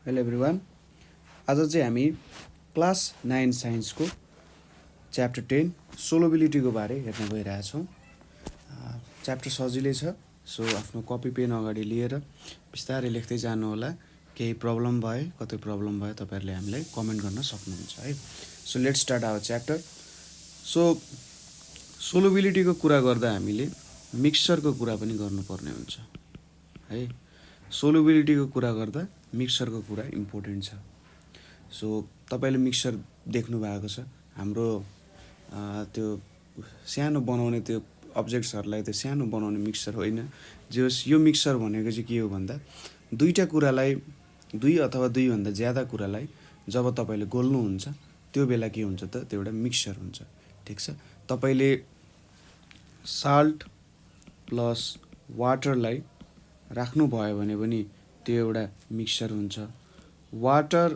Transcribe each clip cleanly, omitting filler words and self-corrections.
Hello everyone. आज चाहिँ हामी क्लास 9 साइन्सको च्याप्टर 10 सोलबिलिटीको बारे हेर्न गइरहेछौँ। च्याप्टर सजिलै छ, सो आफ्नो कपी पेन अगाडि लिएर बिस्तारै लेख्दै जानु होला। केही प्रब्लम भए कतै प्रब्लम भए तपाईँहरूले हामीलाई कमेन्ट गर्न सक्नुहुन्छ है। So let's start our chapter. So सोलबिलिटीको कुरा गर्दा हामीले मिक्सचरको कुरा पनि गर्नुपर्ने हुन्छ है। सोलबिलिटीको कुरा गर्दा मिक्सचरको कुरा इम्पोर्टेन्ट छ। सो तपाईँले मिक्सचर देख्नु भएको छ, हाम्रो त्यो सानो बनाउने त्यो अब्जेक्ट्सहरूलाई त्यो सानो बनाउने मिक्सचर होइन। जो यो मिक्सचर भनेको चाहिँ के हो भन्दा दुईवटा कुरालाई, दुई अथवा दुईभन्दा ज्यादा कुरालाई जब तपाईँले गोल्नुहुन्छ त्यो बेला के हुन्छ त, त्यो एउटा मिक्सचर हुन्छ। ठिक छ, तपाईँले साल्ट प्लस वाटरलाई राख्नुभयो भने पनि त्यो एउटा मिक्सचर हुन्छ। वाटर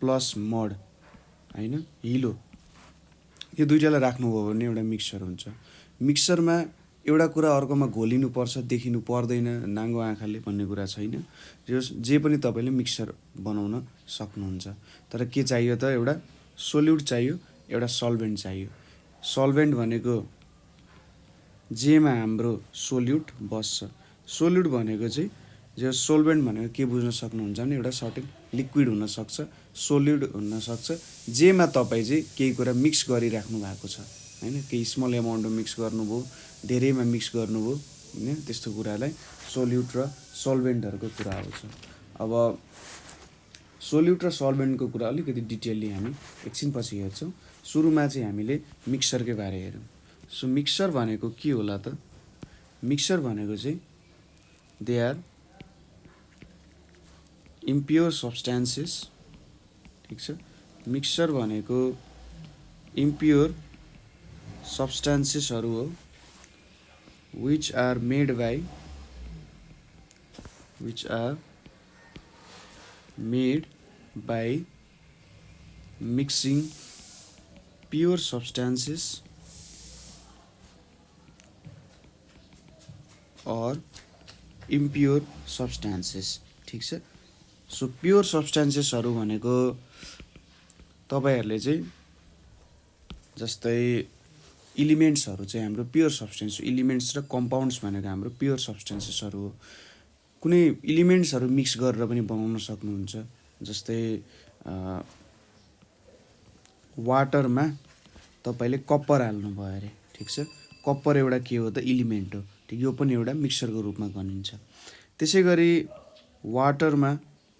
प्लस मड होइन, हिलो, यो दुइटालाई राख्नुभयो भने एउटा मिक्सचर हुन्छ। मिक्सचरमा एउटा कुरा अर्कोमा घोलिनुपर्छ, देखिनु पर्दैन नाङ्गो आँखाले भन्ने कुरा छैन। जे पनि तपाईँले मिक्सचर बनाउन सक्नुहुन्छ। तर के चाहियो त, एउटा सोल्युट चाहियो, एउटा सल्भेन्ट चाहियो। सल्भेन्ट भनेको जेमा हाम्रो सोल्युट बस्छ। सोल्युट भनेको चाहिँ जो सोल्भेन्ट भनेको के बुझ्न सक्नुहुन्छ भने एउटा सर्टेन लिक्विड हुनसक्छ, सोल्युड हुनसक्छ, जेमा तपाईँ चाहिँ केही कुरा मिक्स गरिराख्नु भएको छ होइन। केही स्मल एमाउन्टमा मिक्स गर्नुभयो, धेरैमा मिक्स गर्नुभयो होइन, त्यस्तो कुरालाई सोल्युट र सल्भेन्टहरूको कुरा आउँछ। अब सोल्युट र सल्भेन्टको कुरा अलिकति डिटेलली हामी एकछिनपछि हेर्छौँ। सुरुमा चाहिँ हामीले मिक्सचरकै बारे हेरौँ। सो मिक्सचर भनेको के होला त? मिक्सचर भनेको चाहिँ दे आर इम्प्योर सब्सटेन्सेस। ठिक छ, मिक्सचर भनेको इम्प्योर सब्सटेन्सेसहरू हो which are made by mixing pure substances or impure substances. ठिक छ, सो प्योर सब्सटेन्सेसहरू भनेको तपाईँहरूले चाहिँ जस्तै इलिमेन्ट्सहरू चाहिँ हाम्रो प्योर सब्सटेन्स, इलिमेन्ट्स र कम्पाउन्ड्स भनेको हाम्रो प्योर सब्सटेन्सेसहरू हो। कुनै इलिमेन्ट्सहरू मिक्स गरेर पनि बनाउन सक्नुहुन्छ। जस्तै वाटरमा तपाईँले कप्पर हाल्नुभयो अरे, ठिक छ, कप्पर एउटा के हो त, इलिमेन्ट हो। ठिक, यो पनि एउटा मिक्सचरको रूपमा गनिन्छ। त्यसै गरी वाटरमा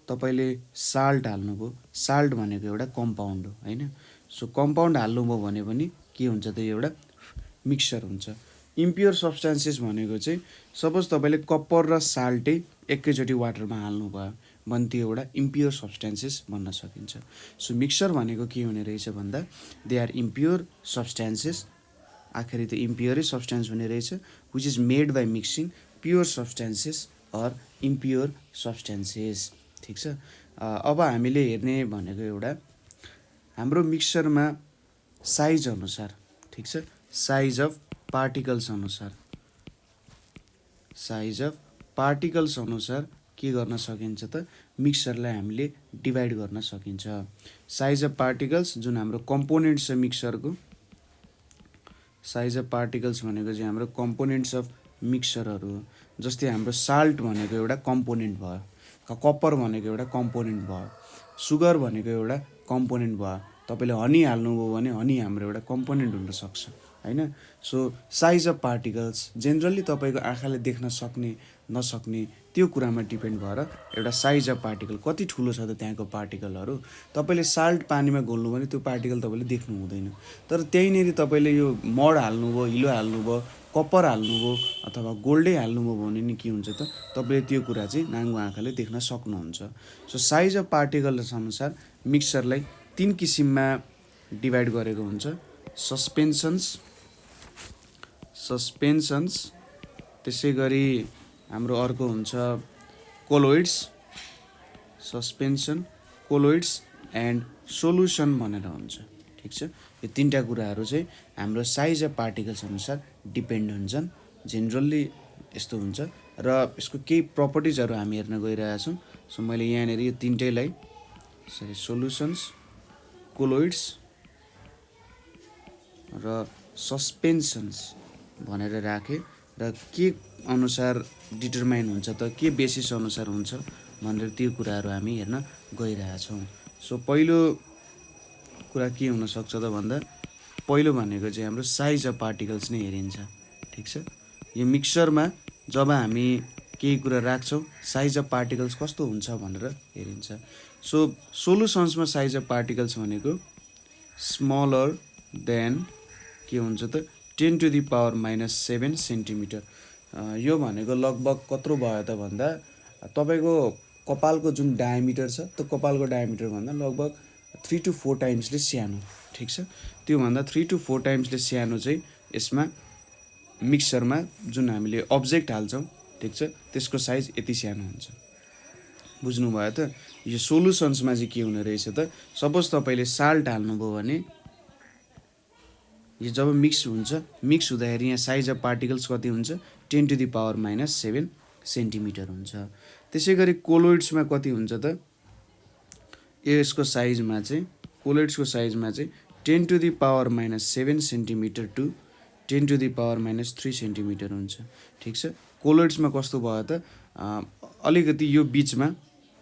तपाईँले साल्ट हाल्नुभयो, साल्ट भनेको एउटा कम्पाउन्ड हो होइन। सो कम्पाउन्ड हाल्नुभयो भने पनि के हुन्छ त, यो एउटा मिक्सचर हुन्छ। इम्प्योर सब्सटेन्सेस भनेको चाहिँ सपोज तपाईँले कप्पर र साल्टै एकैचोटि वाटरमा हाल्नुभयो भने त्यो एउटा इम्प्योर सब्सटेन्सेस भन्न सकिन्छ। सो मिक्सचर भनेको के हुने रहेछ भन्दा दे आर इम्प्योर सब्सटेन्सेस, आखिरी त इम्प्योरै सब्सटेन्स हुने रहेछ, which is made by mixing pure substances or impure substances. ठिक छ, अब हामीले हेर्ने भनेको एउटा हाम्रो मिक्सचरमा साइज अनुसार, ठिक छ, साइज अफ पार्टिकल्स अनुसार के गर्न सकिन्छ त, मिक्सचरलाई हामीले डिभाइड गर्न सकिन्छ। साइज अफ पार्टिकल्स जुन हाम्रो कम्पोनेन्ट्स छ मिक्सचरको, साइज अफ पार्टिकल्स भनेको चाहिँ हाम्रो कम्पोनेन्ट्स अफ मिक्सचरहरू हो। जस्तै हाम्रो साल्ट भनेको एउटा कम्पोनेन्ट भयो, कप्पर भनेको एउटा कम्पोनेन्ट भयो, सुगर भनेको एउटा कम्पोनेन्ट भयो, तपाईँले हनी हाल्नुभयो भने हनी हाम्रो एउटा कम्पोनेन्ट हुनसक्छ होइन। So size of particles generally तपाईँको आँखाले देख्न सक्ने नसक्ने त्यो कुरामा डिपेन्ड भएर एउटा साइज अफ पार्टिकल कति ठुलो छ त त्यहाँको पार्टिकलहरू। तपाईँले साल्ट पानीमा घोल्नु भने त्यो पार्टिकल तपाईँले देख्नु हुँदैन। तर त्यहीँनिर तपाईँले यो मड हाल्नुभयो, हिलो हाल्नुभयो, कप्पर हाल्नुभयो अथवा गोल्डै हाल्नुभयो भने नि के हुन्छ त, तपाईँले त्यो कुरा चाहिँ नाङ्गो आँखाले देख्न सक्नुहुन्छ। सो साइज अफ पार्टिकल्स अनुसार मिक्सचरलाई 3 किसिममा डिभाइड गरेको हुन्छ। सस्पेन्सन्स, त्यसै गरी हाम्रो अर्को हुन्छ colloids, suspension, colloids and solution भनेर हुन्छ। ठिक छ, यो 3टा कुराहरू चाहिँ हाम्रो साइज अफ पार्टिकल्स अनुसार डिपेन्ड हुन्छन्। जेनरली यस्तो हुन्छ, र यसको केही प्रपर्टिजहरू हामी हेर्न गइरहेका छौँ। सो मैले यहाँनिर यो तिनटैलाई सोल्युसन्स, कोलोइड्स र सस्पेन्सन्स भनेर राखेँ र के अनुसार डिटरमाइन हुन्छ त, के बेसिस अनुसार हुन्छ भनेर त्यो कुराहरू हामी हेर्न गइरहेछौँ। सो पहिलो कुरा के हुनसक्छ त भन्दा पहिलो भनेको चाहिँ हाम्रो साइज अफ पार्टिकल्स नै हेरिन्छ। ठिक छ, यो मिक्सरमा जब हामी केही कुरा राख्छौँ साइज अफ पार्टिकल्स कस्तो हुन्छ भनेर हेरिन्छ। सो सोलुसन्समा साइज अफ पार्टिकल्स भनेको स्मलर देन के हुन्छ त 10⁻⁻7 सेन्टिमिटर। यो भनेको लगभग कत्रो भयो त भन्दा तपाईँको कपालको जुन डायमिटर छ त्यो कपालको डायमिटर भन्दा लगभग 3 to 4 टाइम्सले सानो। ठिक छ, त्योभन्दा 3 to 4 टाइम्सले सानो चाहिँ यसमा मिक्सरमा जुन हामीले अब्जेक्ट हाल्छौँ, ठिक छ, त्यसको साइज यति सानो हुन्छ। बुझ्नुभयो त? यो सोलुसन्समा चाहिँ के हुने रहेछ त, सपोज तपाईँले साल्ट हाल्नुभयो भने यो जब मिक्स हुन्छ, मिक्स हुँदाखेरि यहाँ साइज अफ पार्टिकल्स कति हुन्छ 10⁻⁻7 सेन्टिमिटर हुन्छ। त्यसै गरी कोलोइड्समा कति हुन्छ त, यसको साइजमा चाहिँ कोलोइड्सको साइजमा चाहिँ 10⁻⁻7 सेन्टिमिटर टु 10⁻⁻3 सेन्टिमिटर हुन्छ। ठिक छ, कोलोइड्समा कस्तो भयो त अलिकति यो बिचमा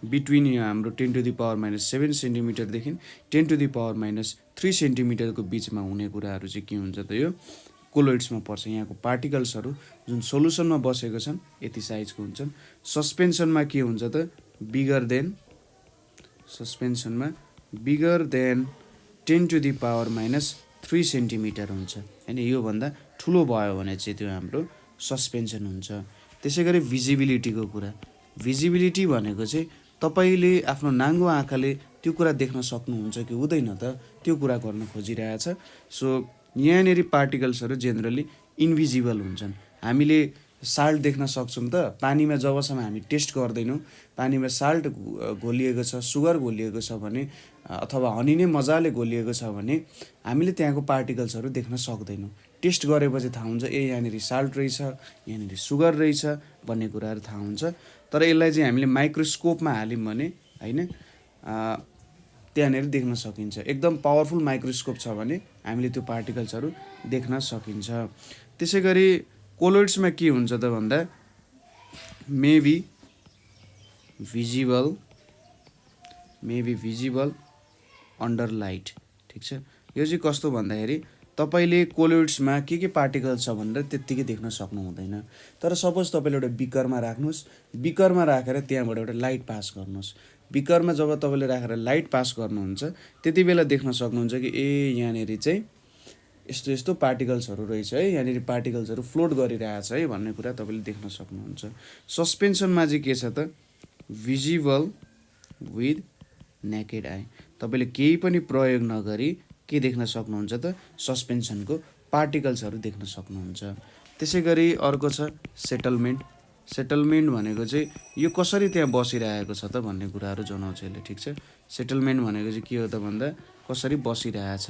बिट्विन यो हाम्रो 10⁻⁻7 सेन्टिमिटरदेखि 10⁻⁻3 सेन्टिमिटरको बिचमा हुने कुराहरू चाहिँ के हुन्छ त यो कोलोइड्समा पर्छ। यहाँको पार्टिकल्सहरू जुन सोलुसनमा बसेको छन् यति साइजको हुन्छन्। सस्पेन्सनमा के हुन्छ त बिगर देन 10⁻³ सेन्टिमिटर हुन्छ हैन। योभन्दा ठुलो भयो भने चाहिँ त्यो हाम्रो सस्पेन्सन हुन्छ। त्यसै गरी भिजिबिलिटीको कुरा, भिजिबिलिटी भनेको चाहिँ तपाईँले आफ्नो नाङ्गो आँखाले त्यो कुरा देख्न सक्नुहुन्छ कि हुँदैन त, त्यो कुरा गर्न खोजिरहेछ। सो यहाँनिर पार्टिकल्सहरू जेनरली इन्भिजिबल हुन्छन्। हामीले साल्ट देख्न सक्छौँ त पानीमा जबसम्म हामी टेस्ट गर्दैनौँ, पानीमा साल्ट घोलिएको छ, सुगर घोलिएको छ भने अथवा हनी नै मजाले घोलिएको छ भने हामीले त्यहाँको पार्टिकल्सहरू देख्न सक्दैनौँ। टेस्ट गरेपछि थाहा हुन्छ ए यहाँनिर साल्ट रहेछ, यहाँनिर सुगर रहेछ भन्ने कुराहरू थाहा हुन्छ। तर यसलाई चाहिँ हामीले माइक्रोस्कोपमा हाल्यौँ भने होइन त्यहाँनिर देख्न सकिन्छ। एकदम पावरफुल माइक्रोस्कोप छ भने हामीले त्यो पार्टिकल्सहरू देख्न सकिन्छ। त्यसै गरी कोलोइड्समा के हुन्छ त भन्दा may be visible under light. ठिक छ, यो चाहिँ कस्तो भन्दाखेरि तपाईँले कोलोइड्समा के पार्टिकल छ भनेर त्यत्तिकै देख्न सक्नु हुँदैन। तर सपोज तपाईँले एउटा बिकरमा राख्नुहोस्, बिकरमा राखेर त्यहाँबाट एउटा लाइट पास गर्नुहोस्। बिकरमा जब तपाईँले राखेर लाइट पास गर्नुहुन्छ त्यति बेला देख्न सक्नुहुन्छ कि ए यहाँनिर चाहिँ यस्तो यस्तो पार्टिकल्सहरू रहेछ है, यहाँनिर पार्टिकल्सहरू फ्लोट गरिरहेछ है भन्ने कुरा तपाईँले देख्न सक्नुहुन्छ। सस्पेन्सनमा चाहिँ के छ त भिजिबल विथ नेकेड आई। तपाईँले केही पनि प्रयोग नगरी के देख्न सक्नुहुन्छ त सस्पेन्सनको पार्टिकल्सहरू देख्न सक्नुहुन्छ। त्यसै गरी अर्को छ सेटलमेन्ट। सेटलमेन्ट भनेको चाहिँ यो कसरी त्यहाँ बसिरहेको छ त भन्ने कुराहरू जनाउँछ यसले। ठिक छ, सेटलमेन्ट भनेको चाहिँ के हो त भन्दा कसरी बसिरहेछ।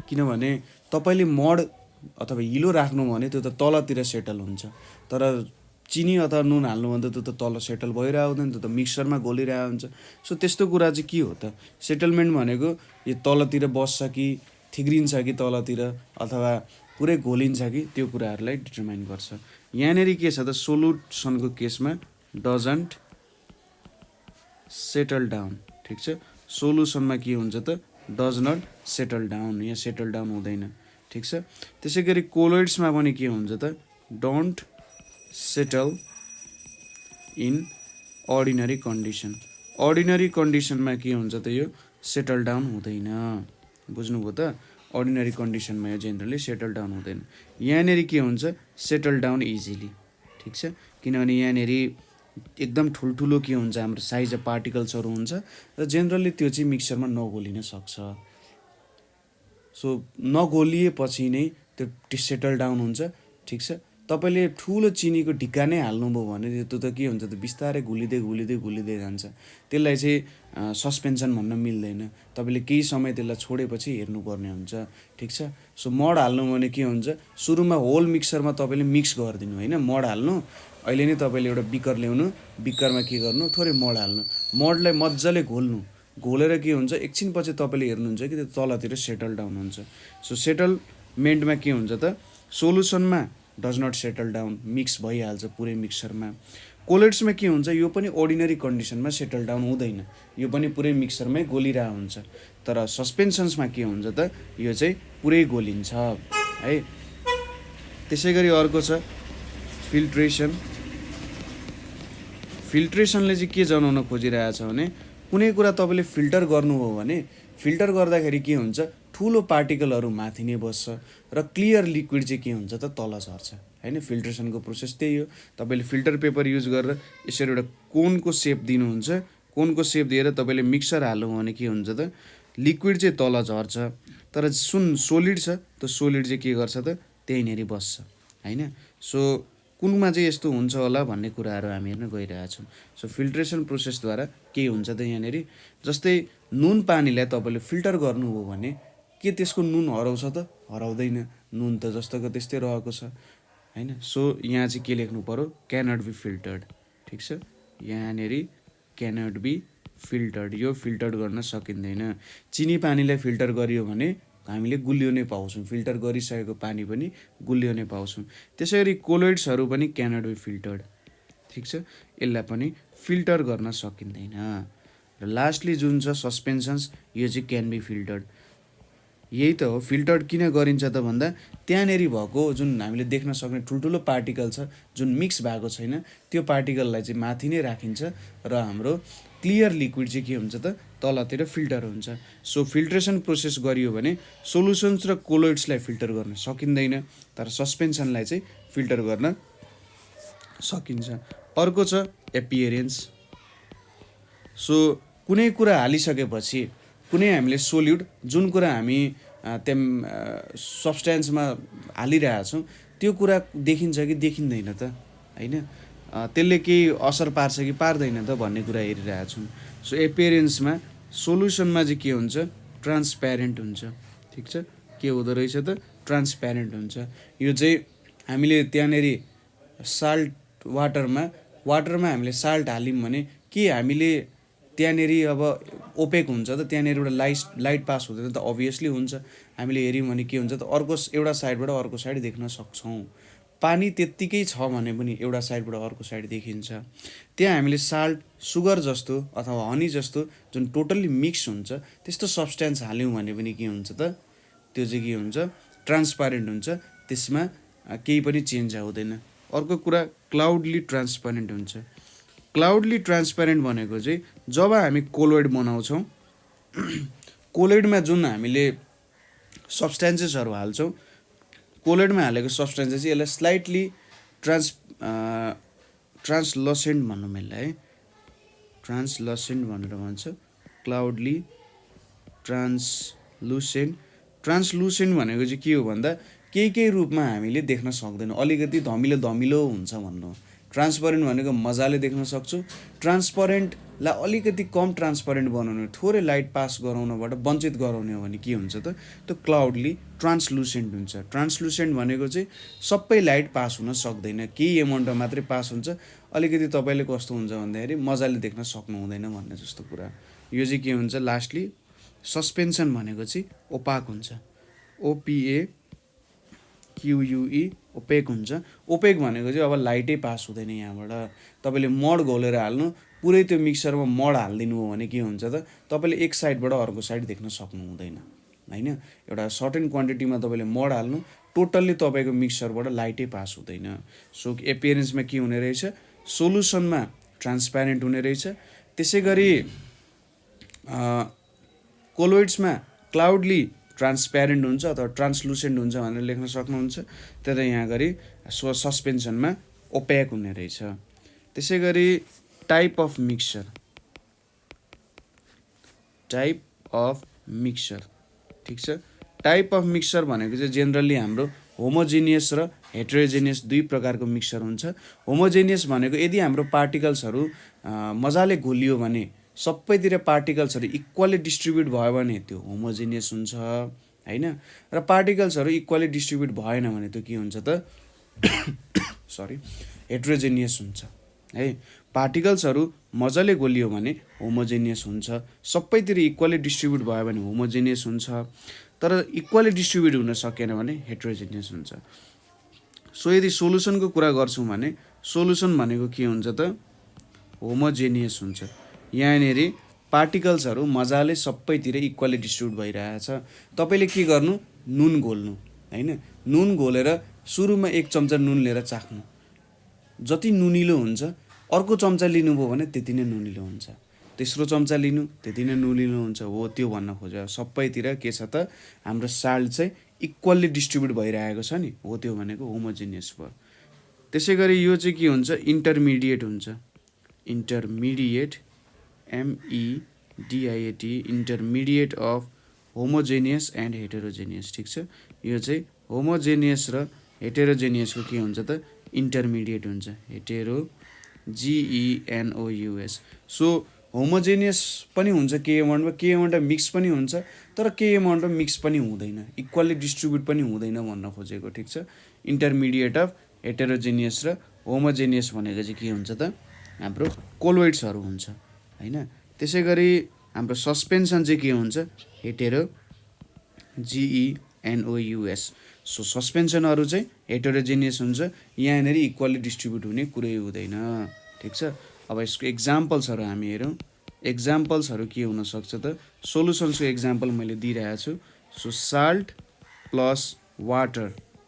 किनभने तपाईँले मड अथवा हिलो राख्नु भने त्यो त तलतिर सेटल हुन्छ, तर चिनी अथवा नुन हाल्नु भने त त्यो त तल सेटल भइरहेको हुँदैन, त्यो त मिक्सरमा घोलिरहेको हुन्छ। सो त्यस्तो कुरा चाहिँ के हो त सेटलमेन्ट भनेको यो तलतिर बस्छ कि थिग्रिन्छ कि तलतिर अथवा पुरै घोलिन्छ कि त्यो कुराहरूलाई डिटरमाइन गर्छ। यहाँनिर के छ त सोलुसनको केसमा डजन्ट सेटल डाउन। ठिक छ, सोलुसनमा के हुन्छ त डज नट सेटल डाउन, यहाँ सेटल डाउन हुँदैन। ठिक छ, त्यसै गरी कोलोइड्समा पनि के हुन्छ त don't settle in ordinary condition. Ordinary कन्डिसनमा के हुन्छ त यो सेटल डाउन हुँदैन। बुझ्नुभयो त, अर्डिनरी कन्डिसनमा यो जेनरली सेटल डाउन हुँदैन। यहाँनिर के हुन्छ सेटल डाउन इजिली। ठिक छ, किनभने यहाँनिर एकदम ठुल्ठुलो के हुन्छ हाम्रो साइज अफ पार्टिकल्सहरू हुन्छ र जेनरली त्यो चाहिँ मिक्सरमा नघोलिन सक्छ। सो नघोलिएपछि नै त्यो सेटल डाउन हुन्छ। ठिक छ, तपाईँले ठुलो चिनीको ढिक्का नै हाल्नुभयो भने त्यो त के हुन्छ त बिस्तारै घुलिँदै जान्छ। त्यसलाई चाहिँ सस्पेन्सन भन्न मिल्दैन। तपाईँले केही समय त्यसलाई छोडेपछि हेर्नुपर्ने हुन्छ, ठिक छ। सो मड हाल्नु भने के हुन्छ, सुरुमा होल मिक्सरमा तपाईँले मिक्स गरिदिनु होइन, मड हाल्नु। अहिले नै तपाईँले एउटा बिकर ल्याउनु, बिकरमा के गर्नु, थोरै मड हाल्नु, मडलाई मजाले घोलेर के हुन्छ एकछिनपछि तपाईँले हेर्नुहुन्छ कि त्यो तलतिर सेटल डाउन हुन्छ। सो सेटलमेन्टमा के हुन्छ त, सोलुसनमा does not settle down, mix भइहाल्छ पुरै मिक्सरमा। कोलोइड्समा के हुन्छ, यो पनि अर्डिनरी कन्डिसनमा सेटल डाउन हुँदैन, यो पनि पुरै मिक्सरमै गोलिरहेको हुन्छ। तर सस्पेन्सन्समा के हुन्छ त, यो चाहिँ पुरै गोलिन्छ है। त्यसै गरी अर्को छ फिल्ट्रेसन। फिल्ट्रेसनले चाहिँ के जनाउन खोजिरहेको छ भने, कुनै कुरा तपाईँले फिल्टर गर्नुभयो भने फिल्टर गर्दाखेरि के हुन्छ, ठुलो पार्टिकलहरू माथि नै बस्छ र क्लियर लिक्विड चाहिँ के हुन्छ त तल झर्छ होइन। फिल्ट्रेसनको प्रोसेस त्यही हो। तपाईँले फिल्टर पेपर युज गरेर यसरी एउटा कोनको सेप दिनुहुन्छ, कोनको सेप दिएर तपाईँले मिक्सर हाल्नुभयो भने के हुन्छ त, लिक्विड चाहिँ तल झर्छ। तर सोलिड छ, त्यो सोलिड चाहिँ के गर्छ त, त्यहीँनिर बस्छ होइन। सो कुनमा चाहिँ यस्तो हुन्छ होला भन्ने कुराहरू हामी हेर्न गइरहेछौँ। सो फिल्ट्रेसन प्रोसेसद्वारा के हुन्छ त यहाँनिर, जस्तै नुन पानीलाई तपाईँले फिल्टर गर्नुभयो भने के त्यसको नुन हराउँछ त, हराउँदैन, नुन त जस्तोको त्यस्तै रहेको छ होइन। सो यहाँ चाहिँ के लेख्नु पऱ्यो, क्यानट बी फिल्टर्ड, ठिक छ। यहाँनिर क्यानट बी फिल्टर्ड, यो फिल्टर गर्न सकिँदैन। चिनी पानीलाई फिल्टर गरियो भने हामीले गुलियो नै पाउँछौँ, फिल्टर गरिसकेको पानी पनि गुलियो नै पाउँछौँ। त्यसै गरी कोलोइड्सहरू पनि क्यानट बी फिल्टर्ड, ठिक छ, यसलाई पनि फिल्टर गर्न सकिँदैन। र लास्टली जुन छ सस्पेन्सन्स, यो चाहिँ क्यान बी फिल्टर्ड। यही त हो, फिल्टर किन गरिन्छ त भन्दा त्यहाँनिर भएको जुन हामीले देख्न सक्ने ठुल्ठुलो पार्टिकल छ जुन मिक्स भएको छैन, त्यो पार्टिकललाई चाहिँ माथि नै राखिन्छ र हाम्रो क्लियर लिक्विड चाहिँ के हुन्छ त तलतिर फिल्टर हुन्छ। सो फिल्ट्रेसन प्रोसेस गरियो भने सोलुसन्स र कोलोइड्सलाई फिल्टर गर्न सकिँदैन, तर सस्पेन्सनलाई चाहिँ फिल्टर गर्न सकिन्छ। अर्को छ एपियरेन्स। सो कुनै कुरा हालिसकेपछि, कुनै हामीले सोल्युट जुन कुरा हामी सब्सटेन्समा हालिरहेछौँ त्यो कुरा देखिन्छ कि देखिँदैन त होइन, त्यसले केही असर पार्छ कि पार्दैन त भन्ने कुरा हेरिरहेछौँ। सो एपियरेन्समा सोल्युसनमा चाहिँ के हुन्छ, ट्रान्सप्यारेन्ट हुन्छ, ठिक छ। के हुँदो रहेछ त, ट्रान्सप्यारेन्ट हुन्छ। यो चाहिँ हामीले त्यहाँनिर वाटरमा हामीले साल्ट हाल्यौँ भने के हामीले त्यहाँनिर अब ओपेक हुन्छ त, त्यहाँनिर एउटा लाइट पास हुँदैन त, अभियसली हुन्छ। हामीले हेऱ्यौँ भने के हुन्छ त, अर्को एउटा साइडबाट अर्को साइड देख्न सक्छौँ। पानी त्यत्तिकै छ भने पनि एउटा साइडबाट अर्को साइड देखिन्छ। त्यहाँ हामीले साल्ट, सुगर जस्तो अथवा हनी जस्तो जुन टोटल्ली मिक्स हुन्छ त्यस्तो सब्सटेन्स हाल्यौँ भने पनि के हुन्छ त, त्यो चाहिँ के हुन्छ, ट्रान्सप्यारेन्ट हुन्छ, त्यसमा केही पनि चेन्ज आउँदैन। अर्को कुरा क्लाउडली ट्रान्सप्यारेन्ट हुन्छ। क्लाउडली ट्रान्सप्यारेन्ट भनेको चाहिँ जब हामी कोलोइड बनाउँछौँ, कोलोइडमा जुन हामीले सब्सटेन्सेसहरू हाल्छौँ, कोलोइडमा हालेको सब्सटेन्सेस चाहिँ यसलाई स्लाइटली ट्रान्सलसेन्ट भनौँ यसलाई है, ट्रान्सलसेन्ट भनेर भन्छ। क्लाउडली ट्रान्सलुसेन्ट भनेको चाहिँ के हो भन्दा केही रूपमा हामीले देख्न सक्दैनौँ, अलिकति धमिलो हुन्छ भन्नु। ट्रान्सपरेन्ट भनेको मजाले देख्न सक्छु, ट्रान्सपरेन्टलाई अलिकति कम ट्रान्सपरेन्ट बनाउनु, थोरै लाइट पास गराउनबाट वञ्चित गराउने हो भने के हुन्छ त, त्यो क्लाउडली ट्रान्सलुसेन्ट हुन्छ। ट्रान्सलुसेन्ट भनेको चाहिँ सबै लाइट पास हुन सक्दैन, केही एमाउन्टमा मात्रै पास हुन्छ, अलिकति तपाईँले कस्तो हुन्छ भन्दाखेरि मजाले देख्न सक्नु हुँदैन भन्ने जस्तो कुरा। यो चाहिँ के हुन्छ, लास्टली सस्पेन्सन भनेको चाहिँ ओपाक हुन्छ, OPAQUE, ओपेक हुन्छ। ओपेक भनेको चाहिँ अब लाइटै पास हुँदैन यहाँबाट। तपाईँले मड घोलेर हाल्नु, पुरै त्यो मिक्सरमा मड हालिदिनु हो भने के हुन्छ त, तपाईँले एक साइडबाट अर्को साइड देख्न सक्नु हुँदैन होइन। एउटा सर्टेन क्वान्टिटीमा तपाईँले मड हाल्नु, टोटल्ली तपाईँको मिक्सरबाट लाइटै पास हुँदैन। सो एपियरेन्समा के हुने रहेछ, सोलुसनमा ट्रान्सप्यारेन्ट हुने रहेछ। त्यसै गरी कोलोइड्समा क्लाउडली ट्रान्सप्यारेन्ट हुन्छ अथवा ट्रान्सलुसेन्ट हुन्छ भनेर लेख्न सक्नुहुन्छ। तर यहाँ गरी सस्पेन्सनमा ओपेक हुने रहेछ। त्यसै गरी टाइप अफ मिक्सर, ठिक छ। टाइप अफ मिक्सर भनेको चाहिँ जेनरली हाम्रो होमोजिनियस र हेटेरोजेनियस दुई प्रकारको मिक्सचर हुन्छ। होमोजेनियस भनेको यदि हाम्रो पार्टिकल्सहरू मजाले घोलियो भने, सबैतिर पार्टिकल्सहरू इक्वली डिस्ट्रिब्युट भयो भने त्यो होमोजेनियस हुन्छ होइन। र पार्टिकल्सहरू इक्वली डिस्ट्रिब्युट भएन भने त्यो के हुन्छ त सरी हेटेरोजेनियस हुन्छ है। पार्टिकल्सहरू मजाले घोलियो भने होमोजेनियस हुन्छ, सबैतिर इक्वली डिस्ट्रिब्युट भयो भने होमोजेनियस हुन्छ, तर इक्वली डिस्ट्रिब्युट हुन सकेन भने हेटेरोजेनियस हुन्छ। सो यदि सोलुसनको कुरा गर्छौँ भने सोलुसन भनेको के हुन्छ त होमोजेनियस हुन्छ। यहाँनिर पार्टिकल्सहरू मजाले सबैतिर इक्वली डिस्ट्रिब्युट भइरहेछ। तपाईँले के गर्नु, नुन घोल्नु होइन। नुन घोलेर सुरुमा 1 चम्चा नुन लिएर चाख्नु, जति नुनिलो हुन्छ अर्को चम्चा लिनुभयो भने त्यति नै नुनिलो हुन्छ, तेस्रो चम्चा लिनु त्यति नै नुनिलो हुन्छ। हो त्यो भन्न खोजेको, सबैतिर के छ त हाम्रो साल्ट चाहिँ इक्वल्ली डिस्ट्रिब्युट भइरहेको छ नि, हो त्यो भनेको होमोजेनियस भयो। त्यसै गरी यो चाहिँ के हुन्छ, इन्टरमिडिएट हुन्छ। Intermediate MEDIAT intermediate of homogeneous and heterogeneous. ठिक छ, यो चाहिँ होमोजेनियस र हेटेरोजेनियसको के हुन्छ त इन्टरमिडिएट हुन्छ, GENOUS। सो होमोजेनियस पनि हुन्छ के एमाउन्टमा, के एमाउन्टमा मिक्स पनि हुन्छ, तर के एमाउन्टमा मिक्स पनि हुँदैन, इक्वल्ली डिस्ट्रिब्युट पनि हुँदैन भन्न खोजेको। ठिक छ, इन्टरमिडिएट अफ हेटेरोजेनियस र होमोजेनियस भनेको चाहिँ के हुन्छ त हाम्रो कोलोइड्सहरू हुन्छ होइन। त्यसै गरी हाम्रो सस्पेन्सन चाहिँ के हुन्छ, हेटेरो GENOUS। सो सस्पेन्सनहरू चाहिँ हेटेरोजेनियस हुन्छ, यहाँनिर इक्वल्ली डिस्ट्रिब्युट हुने कुरै हुँदैन। ठिक छ, अब यसको एक्जाम्पल्सहरू हामी हेरौँ। एक्जाम्पल्सहरू के हुनसक्छ त, सोलुसन्सको एक्जाम्पल मैले दिइरहेको छु। सो साल्ट प्लस वाटर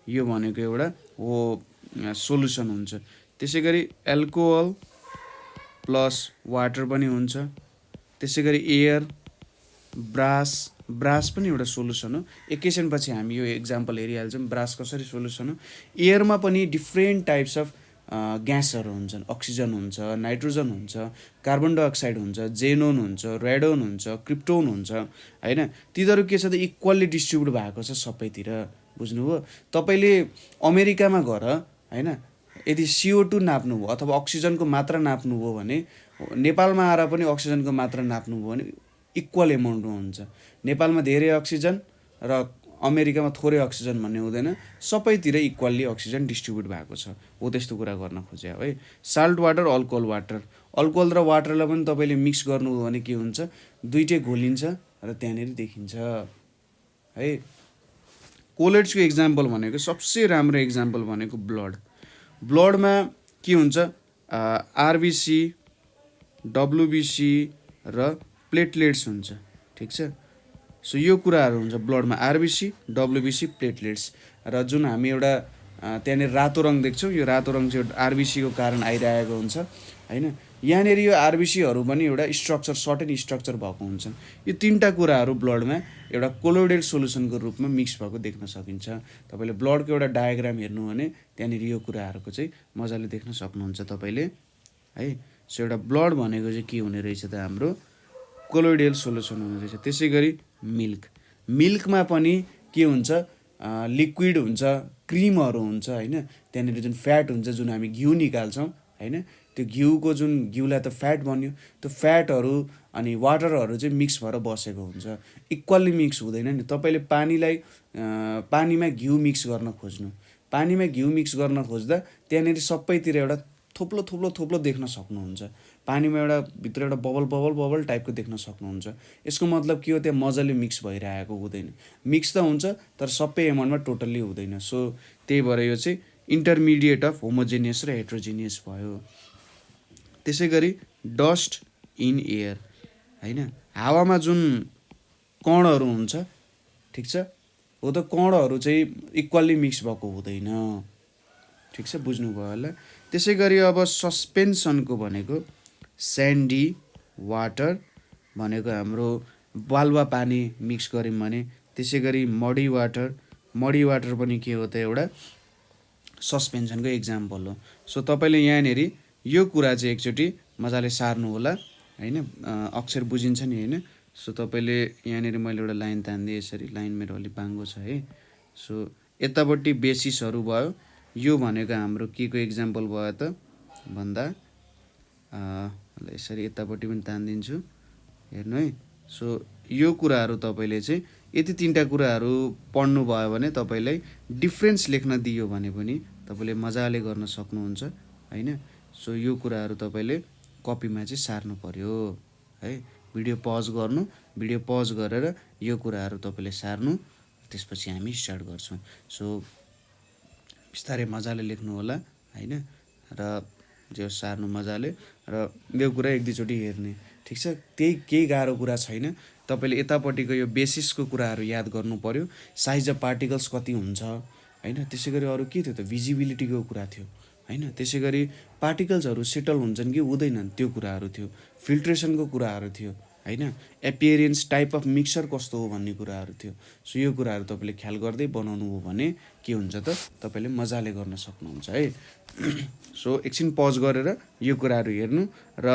यो भनेको एउटा हो सोलुसन हुन्छ। त्यसै गरी एल्कोहल प्लस वाटर पनि हुन्छ। त्यसै गरी एयर, ब्रास पनि एउटा सोलुसन हो। एकैछिनपछि हामी यो एक्जाम्पल हेरिहाल्छौँ ब्रास कसरी सोलुसन हो। एयरमा पनि डिफ्रेन्ट टाइप्स अफ ग्यासहरू हुन्छन्, अक्सिजन हुन्छ, नाइट्रोजन हुन्छ, कार्बन डाइअक्साइड हुन्छ, जेनोन हुन्छ, रेडोन हुन्छ, क्रिप्टोन हुन्छ होइन। तिनीहरू के छ त इक्वल्ली डिस्ट्रिब्युट भएको छ सबैतिर, बुझ्नुभयो। तपाईँले अमेरिकामा गएर होइन यदि CO2 नाप्नुभयो अथवा अक्सिजनको मात्रा नाप्नुभयो भने, नेपालमा आएर पनि अक्सिजनको मात्रा नाप्नुभयो भने इक्वल एमाउन्टमा हुन्छ। नेपालमा धेरै अक्सिजन र अमेरिकामा थोरै अक्सिजन भन्ने हुँदैन, सबैतिर इक्वल्ली अक्सिजन डिस्ट्रिब्युट भएको छ, हो त्यस्तो कुरा गर्न खोज्यो है। Salt water, alcohol water, alcohol र वाटरलाई पनि तपाईँले मिक्स गर्नुभयो भने के हुन्छ, दुइटै घोलिन्छ र त्यहाँनिर देखिन्छ है। कोलोइड्सको एक्जाम्पल भनेको सबसे राम्रो एक्जाम्पल भनेको ब्लडमा के हुन्छ, RBC, WBC र प्लेटलेट्स हुन्छ। ठिक छ, सो यो कुराहरू हुन्छ ब्लडमा, RBC, WBC, प्लेटलेट्स। र जुन हामी एउटा त्यहाँनिर रातो रङ देख्छौँ, यो रातो रङ चाहिँ RBC को कारण आइरहेको हुन्छ होइन। यहाँनिर यो RBCहरू पनि एउटा स्ट्रक्चर, सर्टेन स्ट्रक्चर भएको हुन्छन्। यो तिनवटा कुराहरू ब्लडमा एउटा कोलोइडल सोलुसनको रूपमा मिक्स भएको देख्न सकिन्छ। तपाईँले ब्लडको एउटा डायग्राम हेर्नु भने त्यहाँनिर यो कुराहरूको चाहिँ मजाले देख्न सक्नुहुन्छ तपाईँले है। सो एउटा ब्लड भनेको चाहिँ के हुने रहेछ त हाम्रो कोलोइडल सोलुसन हुने रहेछ। त्यसै गरी मिल्कमा पनि के हुन्छ, लिक्विड हुन्छ, क्रिमहरू हुन्छ होइन। त्यहाँनिर जुन फ्याट हुन्छ, जुन हामी घिउ निकाल्छौँ होइन, त्यो घिउलाई त फ्याट बन्यो, त्यो फ्याटहरू अनि वाटरहरू चाहिँ मिक्स भएर बसेको हुन्छ, इक्वल्ली मिक्स हुँदैन नि। तपाईँले पानीमा घिउ मिक्स गर्न खोज्नु, पानीमा घिउ मिक्स गर्न खोज्दा त्यहाँनिर सबैतिर एउटा थोप्लो देख्न सक्नुहुन्छ। पानीमा एउटा भित्र एउटा बबल टाइपको देख्न सक्नुहुन्छ। यसको मतलब के हो, त्यहाँ मजाले मिक्स भइरहेको हुँदैन, मिक्स त हुन्छ तर सबै एमाउन्टमा टोटल्ली हुँदैन। सो त्यही भएर यो चाहिँ इन्टरमिडिएट अफ होमोजेनियस र हेटेरोजेनियस भयो। त्यसै गरी डस्ट इन एयर होइन, हावामा जुन कणहरू हुन्छ, ठिक छ, हो त कणहरू चाहिँ इक्वल्ली मिक्स भएको हुँदैन। ठिक छ, बुझ्नुभयो होला। त्यसै गरी अब सस्पेन्सनको भनेको स्यान्डी वाटर भनेको हाम्रो बालुवा पानी मिक्स गऱ्यौँ भने। त्यसै गरी मडी वाटर पनि के हो त एउटा सस्पेन्सनको एक्जाम्पल हो। सो तपाईँले यहाँनिर यो कुरा चाहिँ एकचोटि मजाले सार्नु होला होइन, अक्षर बुझिन्छ नि होइन। सो तपाईँले यहाँनिर मैले एउटा लाइन तानिदिएँ यसरी, लाइन मेरो अलिक बाङ्गो छ है। सो यतापट्टि बेसिसहरू भयो, यो भनेको हाम्रो के को इक्जाम्पल भयो त भन्दा यसरी यतापट्टि पनि तानिदिन्छु हेर्नु है। सो यो कुराहरू तपाईँले चाहिँ यति 3टा कुराहरू पढ्नुभयो भने तपाईँलाई डिफ्रेन्स लेख्न दियो भने पनि तपाईँले मजाले गर्न सक्नुहुन्छ हैन। सो यो कुराहरू तपाईँले कपीमा चाहिँ सार्नु पर्यो है। भिडियो पज गर्नु, भिडियो पज गरेर यो कुराहरू तपाईँले सार्नु, त्यसपछि हामी स्टार्ट गर्छौँ। सो बिस्तारै मजाले लेख्नु होला हैन, र जो सार्नु मजाले, र यो कुरा एक दुईचोटि हेर्ने, ठिक छ। त्यही केही गाह्रो कुरा छैन। तपाईँले यतापट्टिको यो बेसिसको कुराहरू याद गर्नु पर्यो। साइज अफ पार्टिकल्स कति हुन्छ हैन। त्यसै गरी अरू के थियो त, भिजिबिलिटीको कुरा थियो हैन। त्यसै गरी पार्टिकल्सहरू सेटल हुन्छन् कि हुँदैनन् त्यो कुराहरू थियो। फिल्ट्रेसनको कुराहरू थियो हैन। एपियरेन्स, टाइप अफ मिक्सचर कस्तो हो भन्ने कुराहरू थियो। सो यो कुराहरू तपाईँले ख्याल गर्दै बनाउनु हो भने के हुन्छ त, तपाईँले मजाले गर्न सक्नुहुन्छ है। सो एकछिन पज गरेर यो कुराहरू हेर्नु र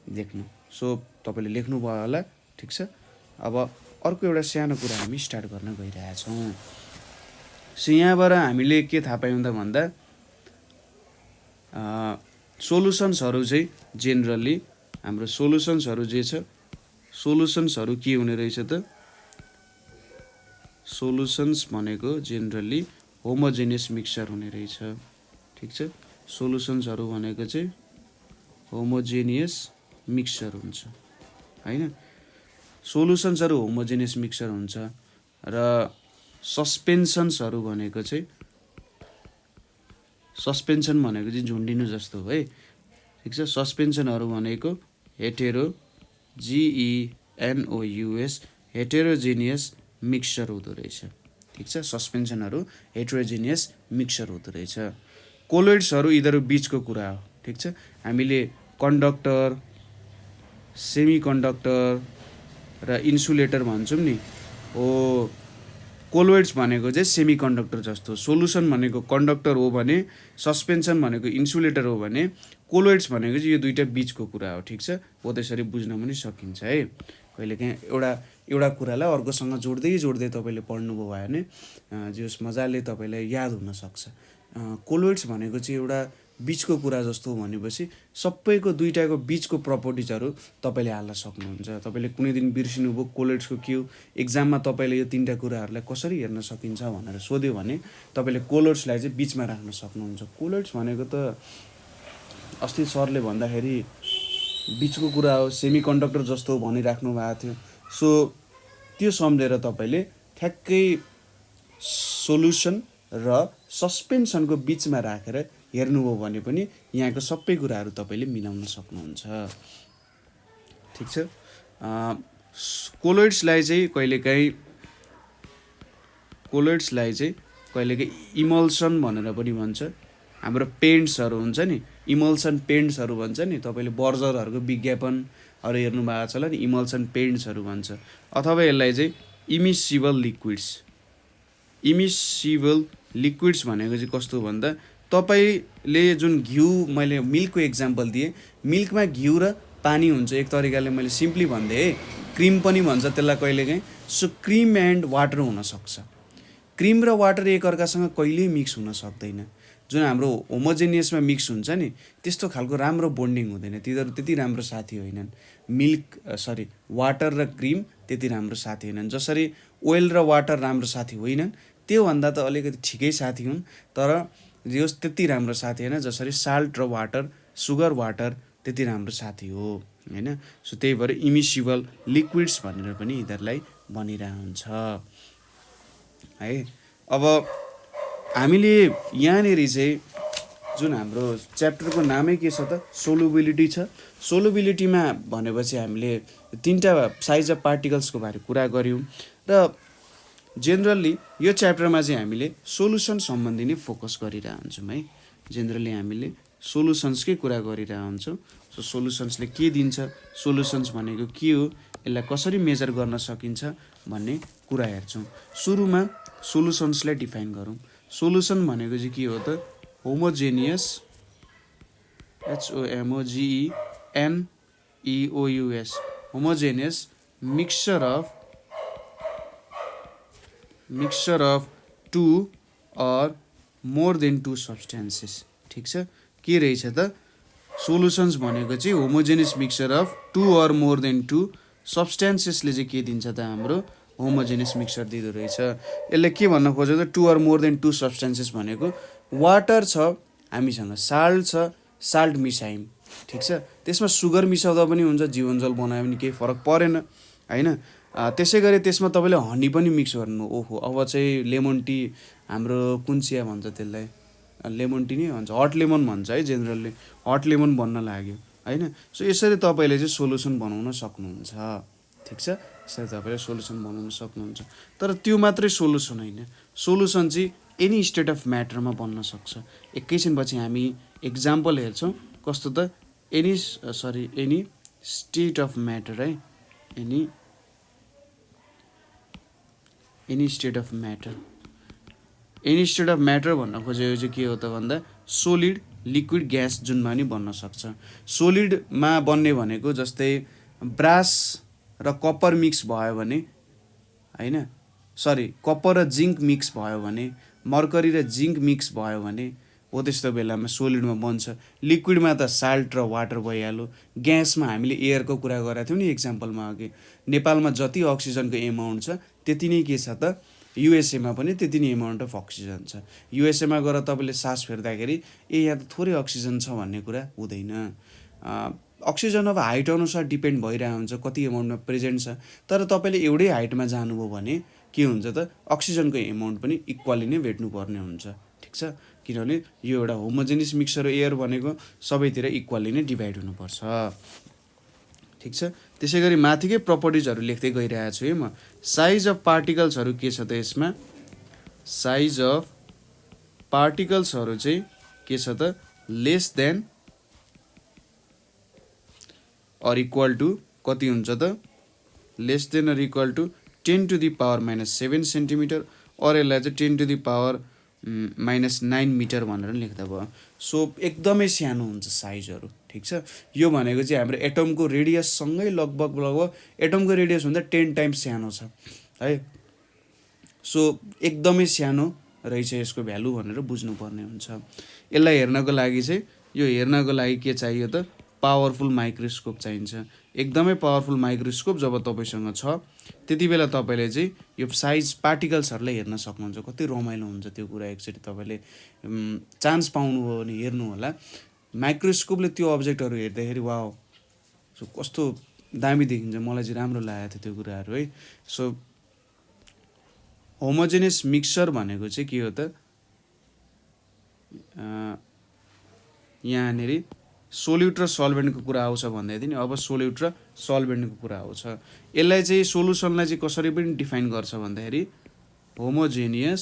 देख्नु। सो तपाईँले लेख्नुभयो होला, ठिक छ। अब अर्को एउटा सानो कुरा हामी स्टार्ट गर्न गइरहेछौँ। सो यहाँबाट हामीले के थाहा पायौँ त भन्दा सोलुसन्सहरू चाहिँ जेनरली हाम्रो सोलुसन्सहरू जे छ, सोलुसन्सहरू के हुने रहेछ त, सोलुसन्स भनेको जेनरली होमोजेनियस मिक्सचर हुने रहेछ, ठिक छ। सोलुसन्सहरू भनेको चाहिँ होमोजेनियस मिक्सचर हुन्छ हैन। सोलुसन्सहरू होमोजेनियस मिक्सचर हुन्छ र सस्पेन्सन्सहरू भनेको चाहिँ, सस्पेन्सन भनेको चाहिँ झुन्डिनु जस्तो हो है, ठिक छ। सस्पेन्सनहरू भनेको हेटेरो, GENOUS, हेटेरोजेनियस मिक्सचर हुँदो रहेछ, ठिक छ। सस्पेन्सनहरू हेटेरोजेनियस मिक्सचर हुँदो रहेछ। कोलोइड्सहरू यिनीहरू बिचको कुरा हो, ठिक छ। हामीले कन्डक्टर, सेमी कन्डक्टर र इन्सुलेटर भन्छौँ नि, हो कोलोइड्स भनेको चाहिँ सेमी कन्डक्टर जस्तो, सोलुसन भनेको कन्डक्टर हो भने, सस्पेन्सन भनेको इन्सुलेटर हो भने, कोलोइड्स भनेको चाहिँ यो दुईटा बिचको कुरा हो, ठिक छ। हो त्यसरी बुझ्न पनि सकिन्छ है। कहिलेकाहीँ एउटा कुरालाई अर्कोसँग जोड्दै तपाईँले पढ्नुभयो भने जस मजाले तपाईँलाई याद हुनसक्छ। कोलोइड्स भनेको चाहिँ एउटा बिचको कुरा जस्तो भनेपछि सबैको दुईटाको बिचको प्रपर्टिजहरू तपाईँले हाल्न सक्नुहुन्छ। तपाईँले कुनै दिन बिर्सिनुभयो कोलोइड्सको के हो, एक्जाममा तपाईँले यो 3टा कुराहरूलाई कसरी हेर्न सकिन्छ भनेर सोध्यो भने तपाईँले कोलोइड्सलाई चाहिँ बिचमा राख्न सक्नुहुन्छ। कोलोइड्स भनेको त अस्ति सरले भन्दाखेरि बिचको कुरा हो, सेमी कन्डक्टर जस्तो भनिराख्नु भएको थियो। सो त्यो सम्झेर तपाईँले ठ्याक्कै सोलुसन र सस्पेन्सनको बिचमा राखेर हेर्नुभयो भने पनि यहाँको सबै कुराहरू तपाईँले मिलाउन सक्नुहुन्छ, ठिक छ। कोलोइड्सलाई चाहिँ कहिलेकाहीँ इमल्सन भनेर पनि भन्छ। हाम्रो पेन्ट्सहरू हुन्छ नि, इमल्सन पेन्ट्सहरू भन्छ नि, तपाईँले बर्जरहरूको विज्ञापनहरू हेर्नु भएको छ होला नि, इमल्सन पेन्ट्सहरू भन्छ। अथवा यसलाई चाहिँ इमिसिबल लिक्विड्स भनेको चाहिँ कस्तो भन्दा, तपाईँले जुन घिउ, मैले मिल्कको इक्जाम्पल दिएँ, मिल्कमा घिउ र पानी हुन्छ, एक तरिकाले मैले सिम्पली भनिदिएँ है। क्रिम पनि भन्छ त्यसलाई कहिलेकाहीँ। सो क्रिम एन्ड वाटर हुनसक्छ। क्रिम र वाटर एकअर्कासँग कहिल्यै मिक्स हुन सक्दैन। जुन हाम्रो होमोजेनियसमा मिक्स हुन्छ नि, त्यस्तो खालको राम्रो बोन्डिङ हुँदैन, तिनीहरू त्यति राम्रो साथी होइनन्। वाटर र क्रिम त्यति राम्रो साथी होइनन्। जसरी ओइल र वाटर राम्रो साथी होइनन्, त्योभन्दा त अलिकति ठिकै साथी हुन्, तर यो त्यति राम्रो साथी होइन जसरी साल्ट र वाटर, सुगर वाटर त्यति राम्रो साथी हो हैन। सो त्यही भएर इमिसिबल लिक्विड्स भनेर पनि यिनीहरूलाई भनिरहेको हुन्छ है। अब हामीले यहाँनिर चाहिँ जुन हाम्रो च्याप्टरको नामै के छ त, सोलुबिलिटी छ। सोलुबिलिटीमा भनेपछि हामीले 3टा साइज अफ पार्टिकल्सको बारे कुरा गऱ्यौँ र जेनरली यो च्याप्टरमा चाहिँ हामीले सोलुसन सम्बन्धी नै फोकस गरिरहेको हुन्छौँ है। जेनरली हामीले सोलुसन्सकै कुरा गरिरहेको हुन्छौँ। सो सोलुसन्सले के दिन्छ, सोलुसन्स भनेको के हो, यसलाई कसरी मेजर गर्न सकिन्छ भन्ने कुरा हेर्छौँ। सुरुमा सोलुसन्सलाई डिफाइन गरौँ। सोलुसन भनेको चाहिँ के हो त, homogeneous, HOMOGENEOUS, homogeneous mixture of 2 or more than 2 सब्स्टेन्सेस। ठिक छ, के रहेछ त सोलुसन्स भनेको चाहिँ homogeneous mixture of 2 or more than 2 सब्स्टेन्सेसले चाहिँ के दिन्छ त हाम्रो होमोजेनियस मिक्सचर दिँदो रहेछ। यसले के भन्न खोज्यो त 2 or मोर देन 2 सब्स्टेन्सेस भनेको वाटर छ हामीसँग, साल्ट छ, साल्ट मिसायौँ, ठिक छ, त्यसमा सुगर मिसाउँदा पनि हुन्छ, जीवनजल बनायो भने केही फरक परेन होइन। त्यसै गरी त्यसमा तपाईँले हनी पनि मिक्स गर्नु, ओहो अब चाहिँ लेमन टी, हाम्रो कुन चिया भन्छ त्यसलाई, लेमन टी नै भन्छ, हट लेमन भन्छ है जेनरली, हट लेमन बन्न लाग्यो होइन। सो यसरी तपाईँले चाहिँ सोलुसन बनाउन सक्नुहुन्छ, ठिक छ, यसरी तपाईँले सोलुसन बनाउन सक्नुहुन्छ। तर त्यो मात्रै सोलुसन होइन, सोलुसन चाहिँ एनी स्टेट अफ म्याटरमा बन्न सक्छ। एकैछिनपछि हामी इक्जाम्पल हेर्छौँ कस्तो त, एनी स्टेट अफ म्याटर है, any state of matter. Any state of matter भन्न खोजेको चाहिँ के हो त भन्दा सोलिड, लिक्विड, ग्यास जुनमा पनि बन्न सक्छ। सोलिडमा बन्ने भनेको जस्तै ब्रास र कपर मिक्स भयो भने होइन, कपर र जिङ्क मिक्स भयो भने, मर्करी र जिङ्क मिक्स भयो भने हो, त्यस्तो बेलामा सोलिडमा बन्छ। लिक्विडमा त साल्ट र वाटर भइहाल्यो। ग्यासमा हामीले एयरको कुरा गरेको थियौँ नि इक्जाम्पलमा अघि, नेपालमा जति अक्सिजनको एमाउन्ट छ त्यति नै के छ त युएसएमा पनि त्यति नै एमाउन्ट अफ अक्सिजन छ। युएसएमा गएर तपाईँले सास फेर्दाखेरि यहाँ त थोरै अक्सिजन छ भन्ने कुरा हुँदैन। अक्सिजन अब हाइट अनुसार डिपेन्ड भइरहेको हुन्छ कति एमाउन्टमा प्रेजेन्ट छ। तर तपाईँले एउटै हाइटमा जानुभयो भने के हुन्छ त अक्सिजनको एमाउन्ट पनि इक्वली नै भेट्नुपर्ने हुन्छ, ठिक छ, किनभने यो एउटा होमोजेनियस मिक्सचर एयर भनेको सबैतिर इक्वली नै डिभाइड हुनुपर्छ, ठिक छ। त्यसै गरी माथिकै प्रपर्टिजहरू लेख्दै गइरहेको छु है म। साइज अफ पार्टिकल्सहरू के छ त यसमा, साइज अफ पार्टिकल्सहरू चाहिँ के छ त less than or equal to कति हुन्छ त, less than or equal to 10⁻⁻7 centimetre, अर यसलाई चाहिँ 10⁻⁻9 मिटर भनेर लेख्दा भयो। सो एकदमै सानो हुन्छ साइजहरू, ठिक छ। यो भनेको चाहिँ हाम्रो एटमको रेडियससँगै लगभग एटमको रेडियस भन्दा 10 टाइम्स सानो छ है। सो एकदमै सानो रहेछ यसको भ्यालु भनेर बुझ्नुपर्ने हुन्छ। यसलाई हेर्नको लागि चाहिँ के चाहियो त पावरफुल माइक्रोस्कोप चाहिन्छ। एकदमै पावरफुल माइक्रोस्कोप जब तपाईँसँग छ त्यति बेला तपाईँले चाहिँ यो साइज पार्टिकल्सहरूलाई हेर्न सक्नुहुन्छ। कति रमाइलो हुन्छ त्यो कुरा, एकचोटि तपाईँले चान्स पाउनुभयो भने हेर्नु होला। माइक्रोस्कोपले त्यो अब्जेक्टहरू हेर्दाखेरि वाउ सो कस्तो दामी देखिन्छ, मलाई चाहिँ राम्रो लागेको थियो त्यो कुराहरू है। सो होमोजेनियस मिक्सचर भनेको चाहिँ के हो त, यहाँनिर सोल्युट र सल्भेन्टको कुरा आउँछ भन्दै थिएँ नि, अब सोल्युट र सल्भेन्टको कुरा आउँछ। यसलाई चाहिँ सोलुसनलाई चाहिँ कसरी पनि डिफाइन गर्छ भन्दाखेरि होमोजेनियस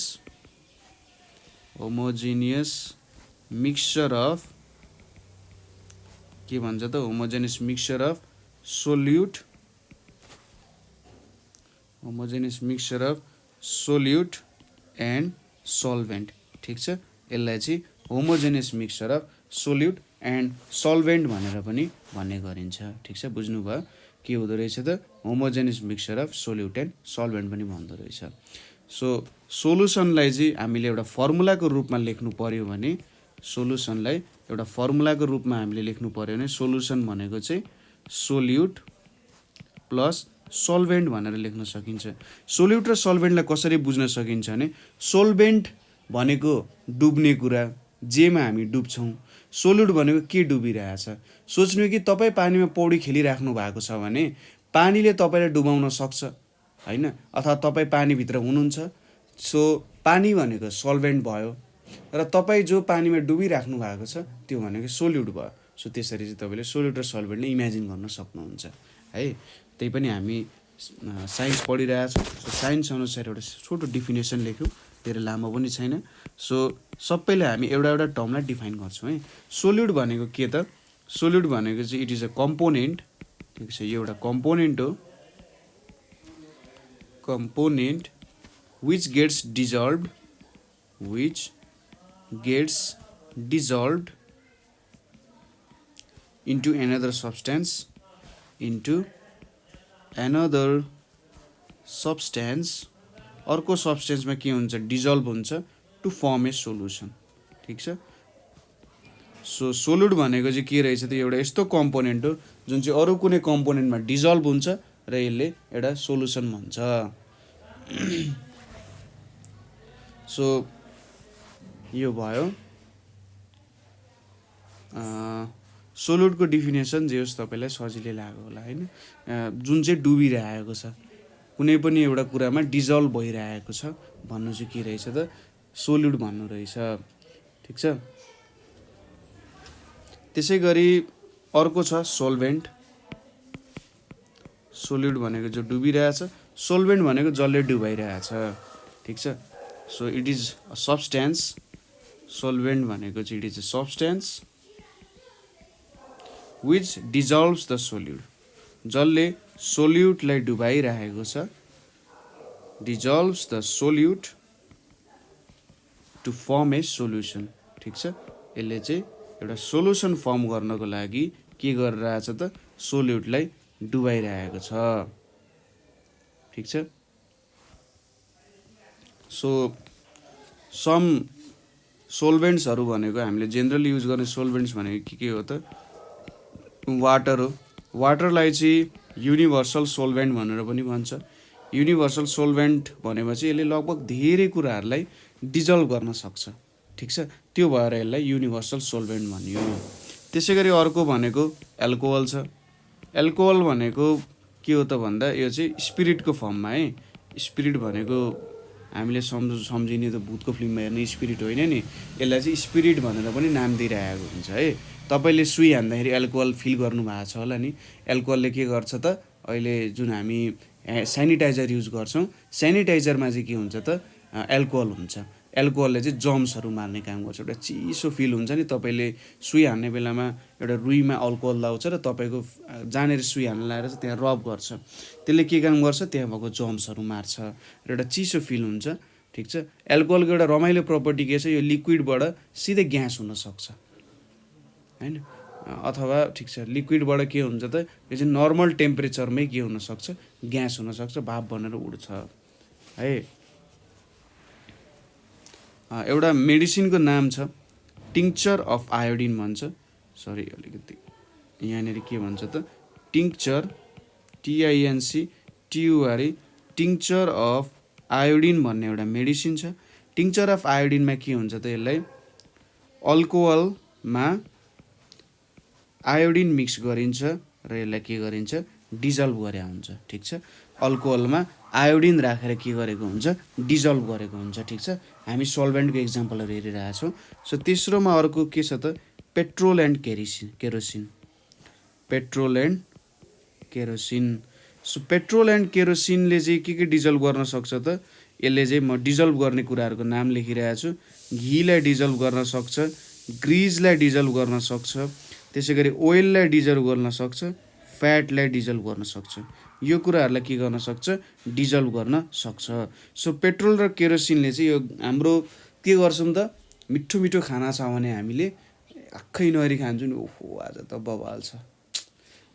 मिक्सचर अफ के भन्छ त, homogeneous mixture of solute, homogeneous mixture of solute and solvent, ठिक छ। यसलाई चाहिँ homogeneous mixture of solute and solvent भनेर पनि भन्ने गरिन्छ, ठिक छ, बुझ्नुभयो के हुँदो रहेछ त homogeneous mixture of solute and solvent पनि भन्दो रहेछ। सो सोलुसनलाई चाहिँ हामीले एउटा फर्मुलाको रूपमा लेख्नु पर्यो भने, सोलुसनलाई एउटा फर्मुलाको रूपमा हामीले लेख्नु पर्यो भने सोलुसन भनेको चाहिँ सोल्युट प्लस सल्भेन्ट भनेर लेख्न सकिन्छ। सोल्युट र सल्भेन्टलाई कसरी बुझ्न सकिन्छ भने सोल्भेन्ट भनेको डुब्ने कुरा, जेमा हामी डुब्छौँ। सोल्युट भनेको के डुबिरहेछ, सोच्नु कि तपाईँ पानीमा पौडी खेलिराख्नु भएको छ भने पानीले तपाईँलाई डुबाउन सक्छ होइन, अथवा तपाईँ पानीभित्र हुनुहुन्छ। सो पानी भनेको सल्भेन्ट भयो र तपाईँ जो पानीमा डुबिराख्नु भएको छ त्यो भनेको सोल्युट भयो। सो त्यसरी चाहिँ तपाईँले सोल्युट र सल्भेन्टले इमेजिन गर्न सक्नुहुन्छ है। त्यही पनि हामी साइन्स पढिरहेछौँ। सो साइन्स अनुसार एउटा छोटो डिफिनेसन लेख्यौँ, धेरै लामो पनि छैन। सो सबैले हामी एउटा टर्मलाई डिफाइन गर्छौँ है। सोल्युट भनेको के त, सोल्युट भनेको चाहिँ इट इज अ कम्पोनेन्ट, ठिक छ, यो एउटा कम्पोनेन्ट हो, component which gets dissolved into another substance, अर्को सब्सटेन्समा के हुन्छ डिजल्भ हुन्छ to to form a solution. ठिक छ। सो सोलिड भनेको चाहिँ के रहेछ त एउटा यस्तो कम्पोनेन्ट हो जुन चाहिँ अरू कुनै कम्पोनेन्टमा डिजल्भ हुन्छ र यसले एउटा सोल्युसन भन्छ। सो यो भयो सोलिडको डिफिनेसन, जे होस् तपाईँलाई सजिलै लाग्यो होला होइन। जुन चाहिँ डुबिरहेको छ, कुनै पनि एउटा कुरामा डिजल्भ भइरहेको छ भन्नु चाहिँ के रहेछ त सोलिड भन्नु रहेछ। ठिक छ। त्यसै गरी अर्को छ सोल्भेन्ट। सोलिड भनेको जो डुबिरहेछ, सोल्भेन्ट भनेको जसले डुबाइरहेछ। ठिक छ। So it is a substance. Solvent भनेको चाहिँ it is a substance which dissolves the solute, जसले सोल्युटलाई डुबाइरहेको छ, dissolves the solute to form a solution. ठिक छ। यसले चाहिँ एउटा सोल्युसन फर्म गर्नको लागि के गरिरहेछ त सोल्युटलाई डुबाइरहेको छ। ठिक छ। सो सम सोल्भेन्ट्सहरू भनेको हामीले जेनरली युज गर्ने सोल्भेन्ट्स भनेको के हो त वाटर हो। वाटरलाई चाहिँ युनिभर्सल सोल्भेन्ट भनेर पनि भन्छ। युनिभर्सल सोल्भेन्ट भनेपछि यसले लगभग धेरै कुराहरूलाई डिजल्भ गर्न सक्छ। ठिक छ। त्यो भएर यसलाई युनिभर्सल सोल्भेन्ट भनियो। त्यसै गरी अर्को भनेको एल्कोहल छ। एल्कोहल भनेको के हो त भन्दा यो चाहिँ स्पिरिटको फर्ममा है। स्पिरिट भनेको हामीले सम्झिने त भूतको फिल्ममा हेर्ने स्पिरिट होइन नि, यसलाई चाहिँ स्पिरिट भनेर पनि नाम दिइरहेको हुन्छ है। तपाईँले सुई हान्दाखेरि एल्कोहल फिल गर्नु भएको छ होला नि। एल्कोहलले के गर्छ त अहिले जुन हामी सेनिटाइजर युज गर्छौँ, सेनिटाइजरमा चाहिँ के हुन्छ त एल्कोहल हुन्छ। एल्कोहलले चाहिँ जर्म्सहरू मार्ने काम गर्छ। एउटा चिसो फिल हुन्छ नि, तपाईँले सुई हान्ने बेलामा एउटा रुईमा अल्कोहल लाउँछ र तपाईँको जहाँनिर सुई हान्न लगाएर चाहिँ त्यहाँ रब गर्छ, त्यसले के काम गर्छ त्यहाँ भएको जर्म्सहरू मार्छ र एउटा चिसो फिल हुन्छ। ठिक छ। एल्कोहलको एउटा रमाइलो प्रपर्टी के छ, यो लिक्विडबाट सिधै ग्यास हुनसक्छ होइन, अथवा ठिक छ लिक्विडबाट के हुन्छ त यो चाहिँ नर्मल टेम्परेचरमै के हुनसक्छ ग्यास हुनसक्छ, भाप बनेर उड्छ है। एउटा मेडिसिनको नाम छ टिङ्चर अफ आयोडिन भन्छ। सरी अलिकति यहाँनिर के भन्छ त टिङ्चर TINCTUR टिङ्चर अफ आयोडिन भन्ने एउटा मेडिसिन छ। टिङ्चर अफ आयोडिनमा के हुन्छ त यसलाई अल्कोहलमा आयोडिन मिक्स गरिन्छ र यसलाई के गरिन्छ डिजल्भ गरे हुन्छ। ठिक छ। अल्कोहलमा आयोडिन राखेर के गरेको हुन्छ डिजल्भ गरेको हुन्छ। ठिक छ। हामी सोल्भेन्टको इक्जाम्पलहरू हेरिरहेछौँ। सो तेस्रोमा अर्को के छ त petrol and kerosene. Petrol and kerosene. So petrol and केरोसिनले चाहिँ के डिजल्भ गर्न सक्छ त यसले चाहिँ म डिजल्भ गर्ने कुराहरूको नाम लेखिरहेको छु। घीलाई डिजल्भ गर्न सक्छ, ग्रिजलाई डिजल्भ गर्न सक्छ, त्यसै गरी ओइललाई डिजल्भ गर्न सक्छ, फ्याटलाई डिजल्भ गर्न सक्छ। यो कुराहरूलाई के गर्न सक्छ डिजल्भ गर्न सक्छ। सो पेट्रोल र केरोसिनले चाहिँ यो हाम्रो के गर्छौँ त मिठो मिठो खाना छ भने हामीले आँखै नहरी खान्छौँ नि, ओहो आज त बवाल छ,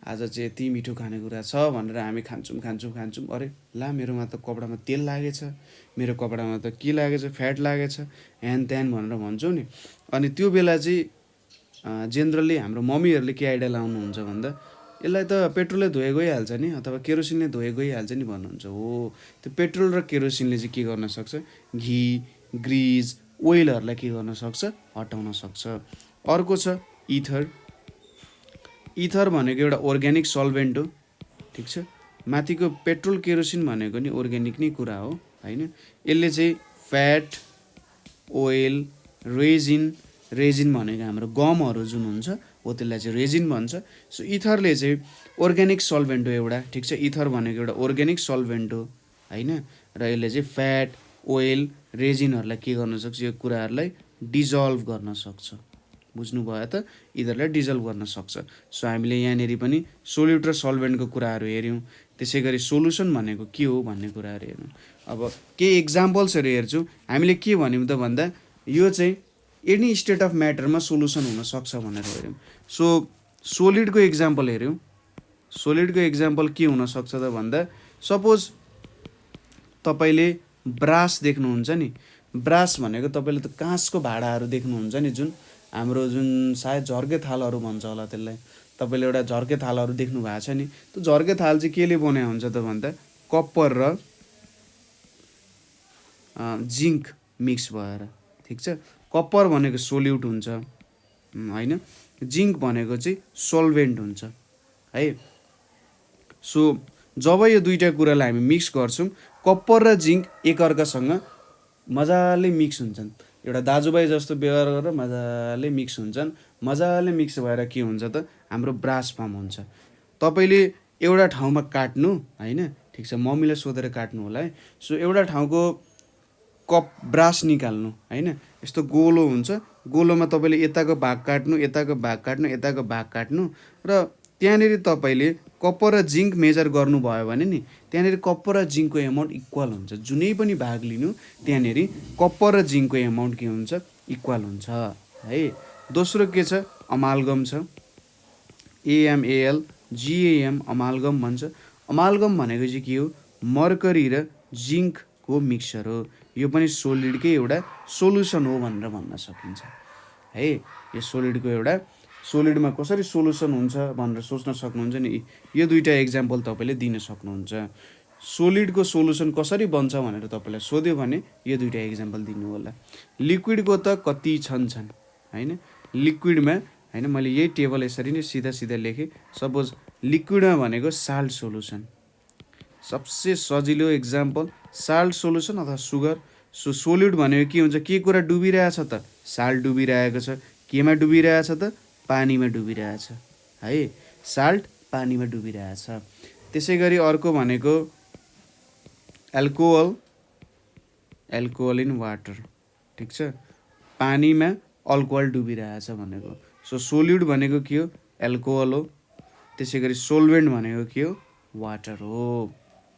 आज चाहिँ यति मिठो खानेकुरा छ भनेर हामी खान्छौँ। अरे ला मेरोमा त कपडामा तेल लागेछ, मेरो कपडामा त के लागेछ फ्याट लागेछ ह्यान त्यान भनेर भन्छौँ नि। अनि त्यो बेला चाहिँ जेनरली हाम्रो मम्मीहरूले के आइडिया लाउनुहुन्छ भन्दा यसलाई त पेट्रोलले धोए गइहाल्छ नि अथवा केरोसिनले धोए गइहाल्छ नि भन्नुहुन्छ। हो त्यो पेट्रोल र केरोसिनले चाहिँ के गर्न सक्छ घी ग्रिज ओइलहरूलाई के गर्न सक्छ हटाउन सक्छ। अर्को छ इथर। इथर भनेको एउटा अर्ग्यानिक सल्भेन्ट हो। ठिक छ। माथिको पेट्रोल केरोसिन भनेको नि अर्ग्यानिक नै कुरा हो होइन। यसले चाहिँ फ्याट ओइल रेजिन भनेको हाम्रो गमहरू जुन हुन्छ हो त्यसलाई चाहिँ रेजिन भन्छ। सो इथरले चाहिँ अर्ग्यानिक सल्भेन्ट हो एउटा। ठिक छ। इथर भनेको एउटा अर्ग्यानिक सल्भेन्ट हो होइन, र यसले चाहिँ फ्याट ओइल रेजिनहरूलाई के गर्न सक्छ यो कुराहरूलाई डिजल्भ गर्न सक्छ। बुझ्नुभयो त इथरलाई डिजल्भ गर्न सक्छ। सो हामीले यहाँनिर पनि सोल्युट र सल्भेन्टको कुराहरू हेऱ्यौँ। त्यसै गरी सोल्युसन भनेको के हो भन्ने कुराहरू हेर्यौँ। अब केही इक्जाम्पल्सहरू हेर्छौँ। हामीले के भन्यौँ त भन्दा यो चाहिँ एनी स्टेट अफ म्याटरमा सोल्युसन हुनसक्छ भनेर हेऱ्यौँ। सो सोलिडको इक्जाम्पल हेऱ्यौँ। सोलिडको इक्जाम्पल के हुनसक्छ त भन्दा सपोज तपाईँले ब्रास देख्नुहुन्छ नि, ब्रास भनेको तपाईँले त काँसको भाँडाहरू देख्नुहुन्छ नि, हाम्रो जुन सायद झर्के थालहरू भन्छ होला त्यसलाई। तपाईँले एउटा झर्के थालहरू देख्नु भएको छ नि, त्यो झर्के थाल चाहिँ केले बनाएको हुन्छ त भन्दा कप्पर र जिङ्क मिक्स भएर, ठिक छ। कप्पर भनेको सोल्युट हुन्छ होइन, जिङ्क भनेको चाहिँ सोल्भेन्ट हुन्छ है। सो जब यो दुईवटा कुरालाई हामी मिक्स गर्छौँ, कप्पर र जिङ्क एकअर्कासँग मजाले मिक्स हुन्छन्, एउटा दाजुभाइ जस्तो व्यवहार गरेर मजाले मिक्स हुन्छन्। मजाले मिक्स भएर के हुन्छ त हाम्रो ब्रास फर्म हुन्छ। तपाईँले एउटा ठाउँमा काट्नु होइन, ठिक छ, मम्मीलाई सोधेर काट्नु होला है। सो एउटा ठाउँको कप ब्रास निकाल्नु होइन, यस्तो गोलो हुन्छ, गोलोमा तपाईँले यताको भाग काट्नु, यताको भाग काट्नु, यताको भाग काट्नु, र त्यहाँनिर तपाईँले कप्पर र जिङ्क मेजर गर्नुभयो भने नि त्यहाँनिर कप्पर र जिङ्कको एमाउन्ट इक्वल हुन्छ। जुनै पनि भाग लिनु त्यहाँनिर कप्पर र जिङ्कको एमाउन्ट के हुन्छ, इक्वल हुन्छ है। दोस्रो के छ, अमालगम छ, AMAL GAM अमालगम भन्छ। अमालगम भनेको चाहिँ के हो, मर्करी र जिङ्कको मिक्सचर हो। यो पनि सोलिडकै एउटा सोल्युसन हो भनेर भन्न सकिन्छ है। यो सोलिडको एउटा, सोलिडमा कसरी सोल्युसन हुन्छ भनेर सोच्न सक्नुहुन्छ नि, यो दुईवटा इक्जाम्पल तपाईँले दिन सक्नुहुन्छ। सोलिडको सोल्युसन कसरी बन्छ भनेर तपाईँलाई सोध्यो भने यो दुईवटा इक्जाम्पल दिनु होला। लिक्विडको त कति छन् होइन, लिक्विडमा होइन, मैले यही टेबल यसरी नै सिधा सिधा लेखेँ। सपोज लिक्विडमा भनेको साल्ट सोल्युसन, सबसे सजिलो इक्जाम्पल साल्ट सोल्युसन अथवा सुगर। सो सोलिड भनेको के हुन्छ, के कुरा डुबिरहेछ त, साल्ट डुबिरहेको छ। केमा डुबिरहेछ त, पानीमा डुबिरहेछ है, साल्ट पानीमा डुबिरहेछ। त्यसै गरी अर्को भनेको एल्कोहल, एल्कोहल इन वाटर, ठिक छ, पानीमा अल्कोहल डुबिरहेछ भनेको। सो सोल्युड भनेको के हो, एल्कोहल हो। त्यसै गरी सोल्भेन्ट भनेको के हो, वाटर हो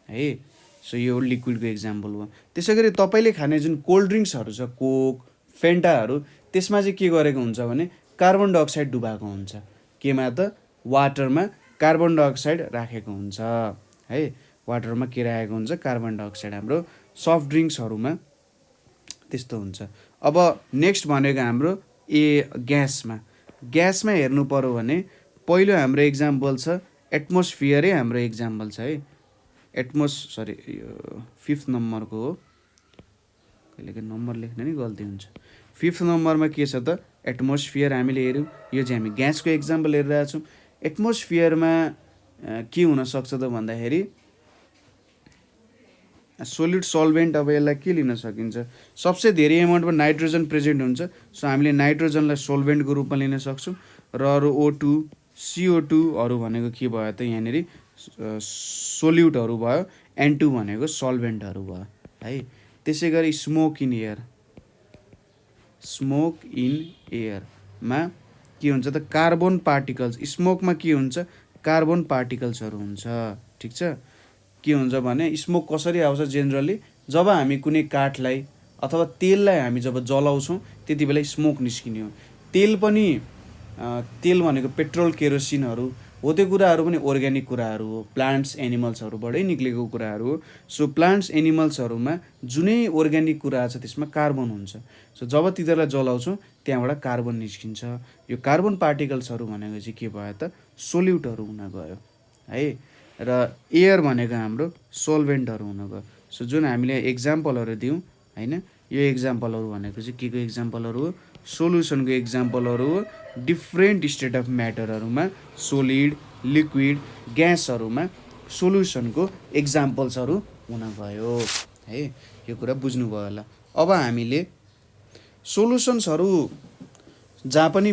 है। सो यो लिक्विडको इक्जाम्पल हो। त्यसै गरी तपाईँले खाने जुन कोल्ड ड्रिङ्क्सहरू छ, कोक, फेन्टाहरू, त्यसमा चाहिँ के गरेको हुन्छ भने कार्बन डाइअक्साइड डुबाएको हुन्छ। केमा त, वाटरमा कार्बन डाइअक्साइड राखेको हुन्छ है। वाटरमा के राखेको हुन्छ, कार्बन डाइअक्साइड। हाम्रो सफ्ट ड्रिङ्क्सहरूमा त्यस्तो हुन्छ। अब नेक्स्ट भनेको हाम्रो ग्यासमा। ग्यासमा हेर्नु पऱ्यो भने पहिलो हाम्रो इक्जाम्पल छ एटमोस्फियरै हाम्रो इक्जाम्पल छ है। यो 5th नम्बरको हो, कहिलेकाहीँ नम्बर लेख्न नि गल्ती हुन्छ। 5th नम्बरमा के छ त, एटमोस्फियर हामीले हेऱ्यौँ। यो चाहिँ हामी ग्यासको इक्जाम्पल हेरिरहेको छौँ। एटमोस्फियरमा के हुनसक्छ त भन्दाखेरि सोलिड सल्भेन्ट। अब यसलाई के लिन सकिन्छ, सबसे धेरै एमाउन्टमा नाइट्रोजन प्रेजेन्ट हुन्छ। सो हामीले नाइट्रोजनलाई सोल्भेन्टको रूपमा लिन सक्छौँ। र अरू O2, CO2हरू भनेको के भयो त, यहाँनिर सोल्युटहरू भयो। N2 भनेको सल्भेन्टहरू भयो है। त्यसै गरी smoke in air, smoke in एयरमा के हुन्छ त, कार्बन पार्टिकल्स। स्मोकमा के हुन्छ, कार्बन पार्टिकल्सहरू हुन्छ, ठिक छ। के हुन्छ भने स्मोक कसरी आउँछ, जेनरली जब हामी कुनै काठलाई अथवा तेललाई हामी जब जलाउँछौँ त्यति बेला स्मोक निस्किने हो। तेल पनि, तेल भनेको पेट्रोल, केरोसिनहरू हो, त्यो कुराहरू पनि अर्ग्यानिक कुराहरू हो, प्लान्ट्स एनिमल्सहरूबाटै निक्लेको कुराहरू हो। सो प्लान्ट्स एनिमल्सहरूमा जुनै अर्ग्यानिक कुरा छ त्यसमा कार्बन हुन्छ। सो जब तिनीहरूलाई जलाउँछौँ त्यहाँबाट कार्बन निस्किन्छ। यो कार्बन पार्टिकल्सहरू भनेको चाहिँ के भयो त, सोल्युटहरू हुन गयो है। र एयर भनेको हाम्रो सोल्भेन्टहरू हुन गयो। सो जुन हामीले इक्जाम्पलहरू दियौँ होइन, यो इक्जाम्पलहरू भनेको चाहिँ के को इक्जाम्पलहरू हो, सोल्युसनको इक्जाम्पलहरू हो। डिफ्रेन्ट स्टेट अफ म्याटरहरूमा, सोलिड, लिक्विड, ग्यासहरूमा सोल्युसनको इक्जाम्पल्सहरू हुन गयो है। यो कुरा बुझ्नुभयो होला। अब हामीले सोल्युसन्सहरू जहाँ पनि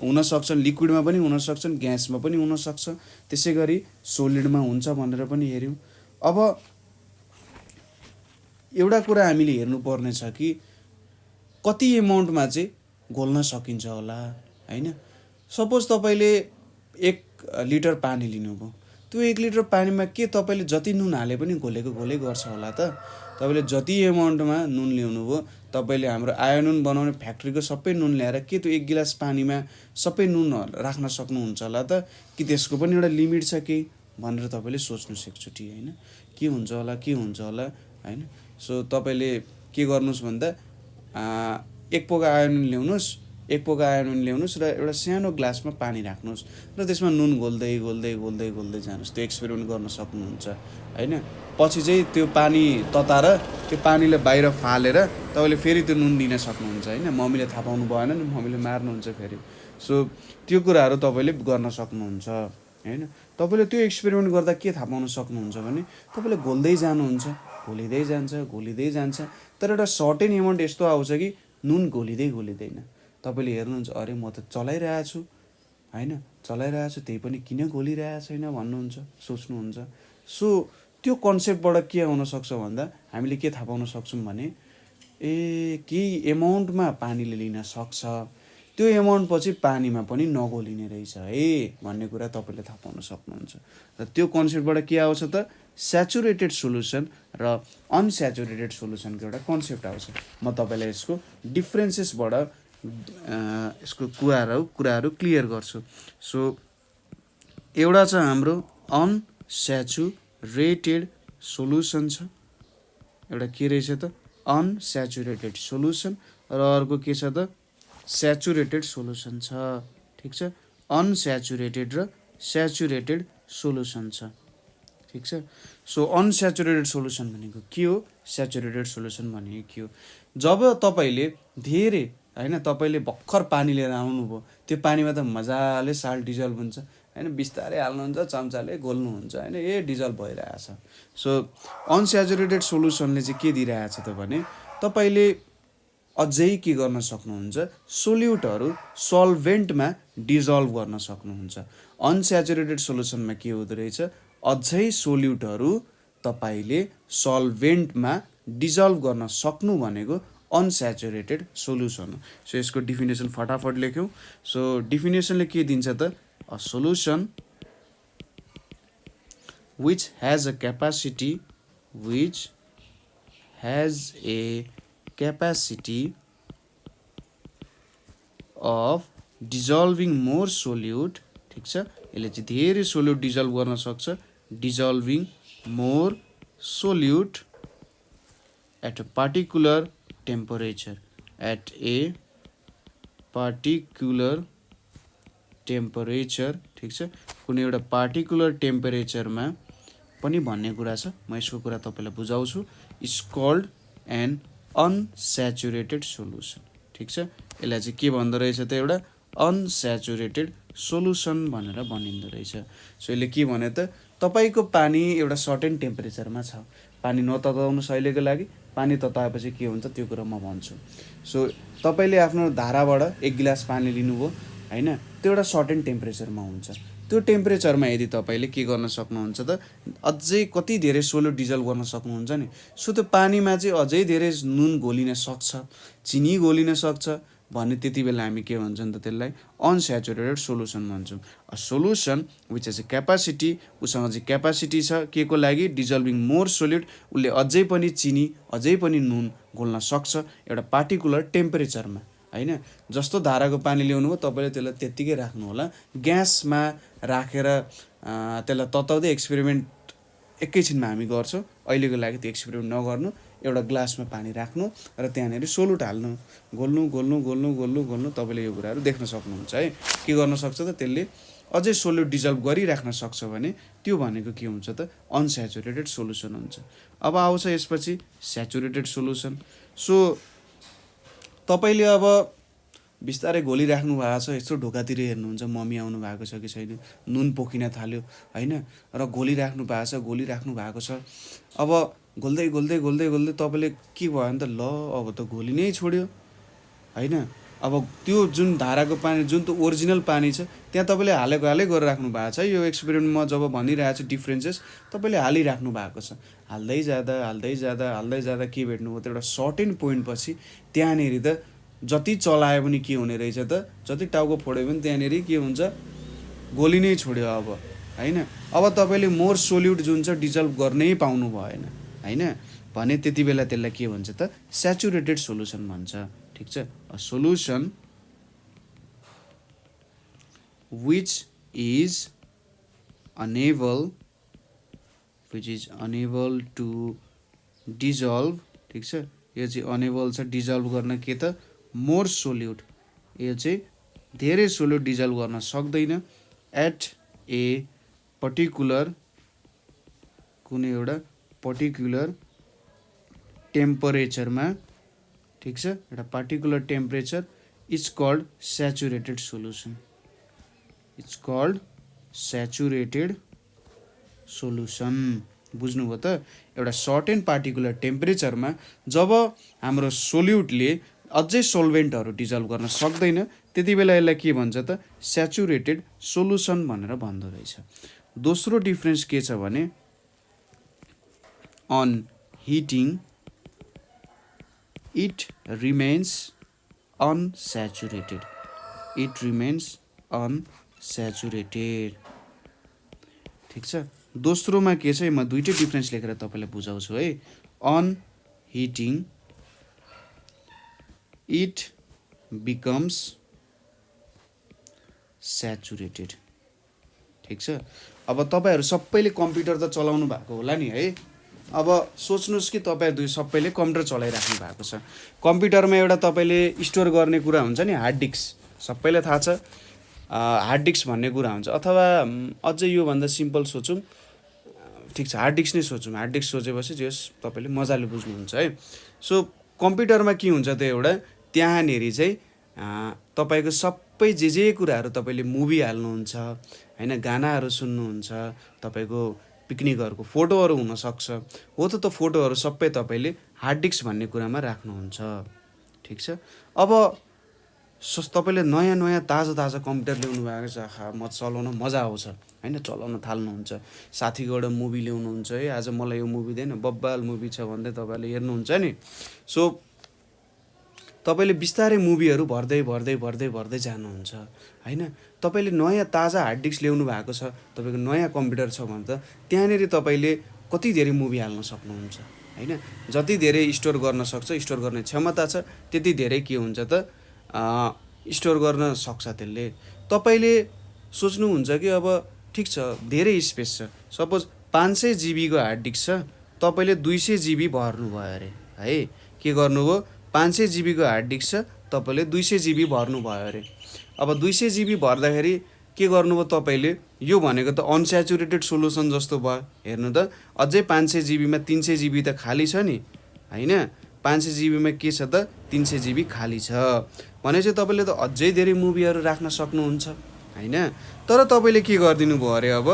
हुन सक्छन्, लिक्विडमा पनि हुन सक्छन्, ग्यासमा पनि हुन सक्छ, त्यसै गरी सोलिडमा हुन्छ भनेर पनि हेऱ्यौँ। अब एउटा कुरा हामीले हेर्नुपर्ने छ कि कति एमाउन्टमा चाहिँ घोल्न सकिन्छ होला होइन। सपोज तपाईँले 1 लिटर पानी लिनुभयो, त्यो 1 लिटर पानीमा के तपाईँले जति नुन हाले पनि घोलेको गर्छ होला त। तपाईँले जति एमाउन्टमा नुन ल्याउनुभयो, तपाईँले हाम्रो आयो नुन बनाउने फ्याक्ट्रीको सबै नुन ल्याएर के त्यो 1 गिलास पानीमा सबै नुन राख्न सक्नुहुन्छ होला त, कि त्यसको पनि एउटा लिमिट छ कि भनेर तपाईँले सोच्नु एकचोटि होइन, के हुन्छ होला होइन। सो तपाईँले के गर्नुहोस् भन्दा एक पोका आयोडिन ल्याउनुहोस्, एक पोका आयोडिन ल्याउनुहोस् र एउटा सानो ग्लासमा पानी राख्नुहोस् र त्यसमा नुन घोल्दै घोल्दै घोल्दै घोल्दै जानुहोस्। त्यो एक्सपेरिमेन्ट गर्न सक्नुहुन्छ होइन। पछि चाहिँ त्यो पानी तताएर त्यो पानीलाई बाहिर फालेर तपाईँले फेरि त्यो नुन दिन सक्नुहुन्छ होइन। मम्मीले थाहा पाउनु भएन नि, मम्मीले मार्नुहुन्छ फेरि। सो त्यो कुराहरू तपाईँले गर्न सक्नुहुन्छ होइन। तपाईँले त्यो एक्सपेरिमेन्ट गर्दा के थाहा पाउन सक्नुहुन्छ भने तपाईँले घोल्दै जानुहुन्छ, घोलिँदै जान्छ, घोलिँदै जान्छ, तर एउटा सर्टेन एमाउन्ट यस्तो आउँछ कि नुन घोलिँदै घोलिँदैन। तपाईँले हेर्नुहुन्छ, अरे म त चलाइरहेको छु होइन, चलाइरहेको छु, त्यही पनि किन घोलिरहेको छैन भन्नुहुन्छ, सोच्नुहुन्छ। सो त्यो कन्सेप्टबाट के आउनसक्छ भन्दा हामीले के थाहा पाउन सक्छौँ भने केही एमाउन्टमा पानीले लिन सक्छ, त्यो एमाउन्ट पछि पानीमा पनि नघोलिने रहेछ है भन्ने कुरा तपाईँले थाहा पाउन सक्नुहुन्छ। र त्यो कन्सेप्टबाट के आउँछ त स्याचुरेटेड सोल्युसन र अनस्याचुरेटेड सोल्युसनको एउटा कन्सेप्ट आउँछ। म तपाईँलाई यसको डिफ्रेन्सेसबाट यसको कुराहरू क्लियर गर्छु। सो एउटा छ हाम्रो अनस्याचुरेटेड सोल्युसन छ, एउटा के रहेछ त अनस्याचुरेटेड सोल्युसन, र अर्को के छ त स्याचुरेटेड सोल्युसन छ। ठिक छ, अनस्याचुरेटेड र स्याचुरेटेड सोल्युसन छ। ठिक छ। सो अनस्याचुरेटेड सोल्युसन भनेको के हो, स्याचुरेटेड सोल्युसन भनेको के हो? जब तपाईँले धेरै होइन, तपाईँले भर्खर पानी लिएर आउनुभयो, त्यो पानीमा त मजाले साल्ट डिजल्भ हुन्छ होइन, बिस्तारै हाल्नुहुन्छ, चम्चाले घोल्नुहुन्छ होइन, डिजल्भ भइरहेछ। सो अनस्याचुरेटेड सोल्युसनले चाहिँ के दिइरहेछ त भने तपाईँले अझै के गर्न सक्नुहुन्छ, सोल्युटहरू सल्भेन्टमा डिजल्भ गर्न सक्नुहुन्छ। अनस्याचुरेटेड सोल्युसनमा के हुँदो रहेछ, अझै सोल्युटहरू तपाईँले सल्भेन्टमा डिजल्भ गर्न सक्नु भनेको अनस्याचुरेटेड सोल्युसन हो। सो यसको डिफिनेसन फटाफट लेख्यौँ। सो डिफिनेसनले के दिन्छ त, a solution which has a capacity of dissolving more solute। ठिक छ, यसले चाहिँ धेरै सोल्युट डिजल्भ गर्न सक्छ, dissolving more solute at a particular temperature, ठिक छ, कुनै एउटा पार्टिकुलर टेम्परेचरमा पनि भन्ने कुरा छ। म यसको कुरा तपाईँलाई बुझाउँछु। Is called an unsaturated solution. ठिक छ, यसलाई चाहिँ के भन्दो रहेछ त, एउटा अनस्याचुरेटेड सोल्युसन भनेर भनिँदो रहेछ। सो यसले के भन्यो त, तपाईँको पानी एउटा सर्टेन टेम्परेचरमा छ, पानी नतताउनुहोस् अहिलेको लागि, पानी तताएपछि के हुन्छ त्यो कुरा म भन्छु। सो तपाईँले आफ्नो धाराबाट एक गिलास पानी लिनुभयो होइन, त्यो एउटा सर्टेन टेम्परेचरमा हुन्छ। त्यो टेम्परेचरमा यदि तपाईँले के गर्न सक्नुहुन्छ त, अझै कति धेरै सोल्युट डिजल्भ गर्न सक्नुहुन्छ नि। सो त्यो पानीमा चाहिँ अझै धेरै नुन घोलिन सक्छ, चिनी घोलिन सक्छ भने त्यति बेला हामी के भन्छौँ त, त्यसलाई अनस्याचुरेटेड सोल्युसन भन्छौँ। A solution which is a capacity, उसँग चाहिँ क्यापासिटी छ के को लागि, डिजल्भिङ मोर सोल्युट, उसले अझै पनि चिनी अझै पनि नुन घोल्न सक्छ एउटा पार्टिकुलर टेम्परेचरमा होइन। जस्तो धाराको पानी ल्याउनु हो, तपाईँले त्यसलाई त्यत्तिकै राख्नु होला, ग्यासमा राखेर त्यसलाई तताउँदै एक्सपेरिमेन्ट एकैछिनमा हामी गर्छौँ, अहिलेको लागि त्यो एक्सपेरिमेन्ट नगर्नु। एउटा ग्लासमा पानी राख्नु र त्यहाँनिर सोल्युट हाल्नु, घोल्नु, तपाईँले यो कुराहरू देख्न सक्नुहुन्छ है। के गर्न सक्छ त, त्यसले अझै सोल्युट डिजल्भ गरिराख्न सक्छ भने त्यो भनेको के हुन्छ त, अनस्याचुरेटेड सोल्युसन हुन्छ। अब आउँछ यसपछि स्याचुरेटेड सोल्युसन। सो तपाईँले अब बिस्तारै घोलिराख्नु भएको छ, यस्तो ढोकातिर हेर्नुहुन्छ मम्मी आउनु भएको छ कि छैन, नुन पोखिन थाल्यो होइन, र घोलिराख्नु भएको छ। अब घोल्दै तपाईँले के भयो भने त, ल अब त घोलि नै छोड्यो होइन। अब त्यो जुन धाराको पानी, जुन त ओरिजिनल पानी छ, त्यहाँ तपाईँले हालै गरेर राख्नु भएको छ। यो एक्सपेरिमेन्टमा जब भनिरहेको छु डिफ्रेन्सेस, तपाईँले हालिराख्नु भएको छ। हाल्दै जाँदा के भेट्नुभयो त, एउटा सर्टेन पोइन्ट पछि त्यहाँनिर त जति चलायो पनि के हुने रहेछ त, जति टाउको फोड्यो पनि त्यहाँनिर के हुन्छ, गोली नै छोड्यो अब होइन। अब तपाईँले मोर सोल्युट जुन छ डिजल्भ गर्नै पाउनु भएन होइन भने त्यति बेला त्यसलाई के भन्छ त, स्याचुरेटेड सोल्युसन भन्छ। ठिक छ, a solution which is unable to dissolve, ठिक छ, यो चाहिँ अनेबल छ डिजल्भ गर्न के त मोर सोल्युट, यो चाहिँ धेरै सोल्युट डिजल्भ गर्न सक्दैन एट ए पर्टिकुलर कुनै एउटा पर्टिकुलर टेम्परेचरमा, ठिक छ, एउटा particular temperature it's called saturated solution, it's called saturated solution. बुझ्नुभयो त, एउटा सर्टेन पार्टिकुलर टेम्परेचरमा जब हाम्रो सोल्युटले अझै सोल्भेन्टहरू डिजल्भ गर्न सक्दैन त्यति बेला यसलाई के भन्छ त स्याचुरेटेड सोल्युसन भनेर भन्दो रहेछ। दोस्रो डिफ्रेन्स के छ भने on heating it remains unsaturated, it remains unsaturated, ठिक छ। दोस्रोमा के छ, म दुईटै डिफ्रेन्स लेखेर तपाईँलाई बुझाउँछु है। On heating it becomes saturated, ठिक छ। अब तपाईँहरू सबैले कम्प्युटर त चलाउनु भएको होला नि है। अब सोच्नुहोस् कि तपाईँहरू सबैले कम्प्युटर चलाइराख्नु भएको छ। कम्प्युटरमा एउटा तपाईँले स्टोर गर्ने कुरा हुन्छ नि, हार्ड डिस्क, सबैलाई थाहा छ हार्ड डिस्क भन्ने कुरा हुन्छ। अथवा अझै योभन्दा सिम्पल सोचौँ, ठिक छ, हार्ड डिस्क नै सोचौँ। हार्ड डिस्क सोचेपछि जस तपाईँले मजाले बुझ्नुहुन्छ है। सो कम्प्युटरमा के हुन्छ त एउटा त्यहाँनिर चाहिँ तपाईँको सबै जे कुराहरू तपाईँले मुभी हाल्नुहुन्छ होइन, गानाहरू सुन्नुहुन्छ, तपाईँको पिकनिकहरूको फोटोहरू हुनसक्छ, हो त फोटोहरू सबै तपाईँले हार्ड डिस्क भन्ने कुरामा राख्नुहुन्छ, ठिक छ। अब तपाईँले नयाँ नयाँ ताजा ताजा कम्प्युटर ल्याउनु भएको छ, म चलाउन मजा आउँछ होइन, चलाउन थाल्नुहुन्छ, साथीको एउटा मुभी ल्याउनुहुन्छ है, आज मलाई यो मुभी दिएन बब्बाल मुभी छ भन्दै तपाईँले हेर्नुहुन्छ नि। सो तपाईँले बिस्तारै मुभीहरू भर्दै भर्दै भर्दै भर्दै जानुहुन्छ होइन। तपाईँले नयाँ ताजा हार्ड डिस्क ल्याउनु भएको छ, तपाईँको नयाँ कम्प्युटर छ भने त त्यहाँनिर तपाईँले कति धेरै मुभी हाल्न सक्नुहुन्छ होइन। जति धेरै स्टोर गर्न सक्छ, स्टोर गर्ने क्षमता छ, त्यति धेरै के हुन्छ त स्टोर गर्न सक्छ त्यसले। तपाईँले सोच्नुहुन्छ कि अब ठिक छ धेरै स्पेस छ, सपोज 500 जिबीको हार्ड डिस्क छ, तपाईँले 200 जिबी भर्नुभयो अरे है, के गर्नुभयो 500 जिबीको हार्ड डिस्क छ, तपाईँले 200 जिबी भर्नुभयो अरे। अब 200 जिबी भर्दाखेरि के गर्नुभयो तपाईँले, यो भनेको त अनस्याचुरेटेड सोल्युसन जस्तो भयो। हेर्नु त अझै 500 जिबीमा 300 जिबी त खाली छ नि होइन, 500 जिबीमा के छ त 300 जिबी खाली छ भनेपछि तपाईँले त अझै धेरै मुभीहरू राख्न सक्नुहुन्छ होइन। तर तपाईँले के गरिदिनु भयो अरे, अब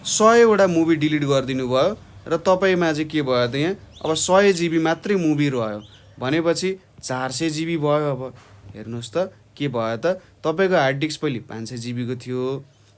100वटा मुभी डिलिट गरिदिनु भयो र तपाईँमा चाहिँ के भयो त यहाँ अब 100 जिबी मात्रै मुभी रह्यो भनेपछि 400 जिबी भयो। अब हेर्नुहोस् त के भयो त, तपाईँको हार्ड डिस्क पहिले 500 जिबीको थियो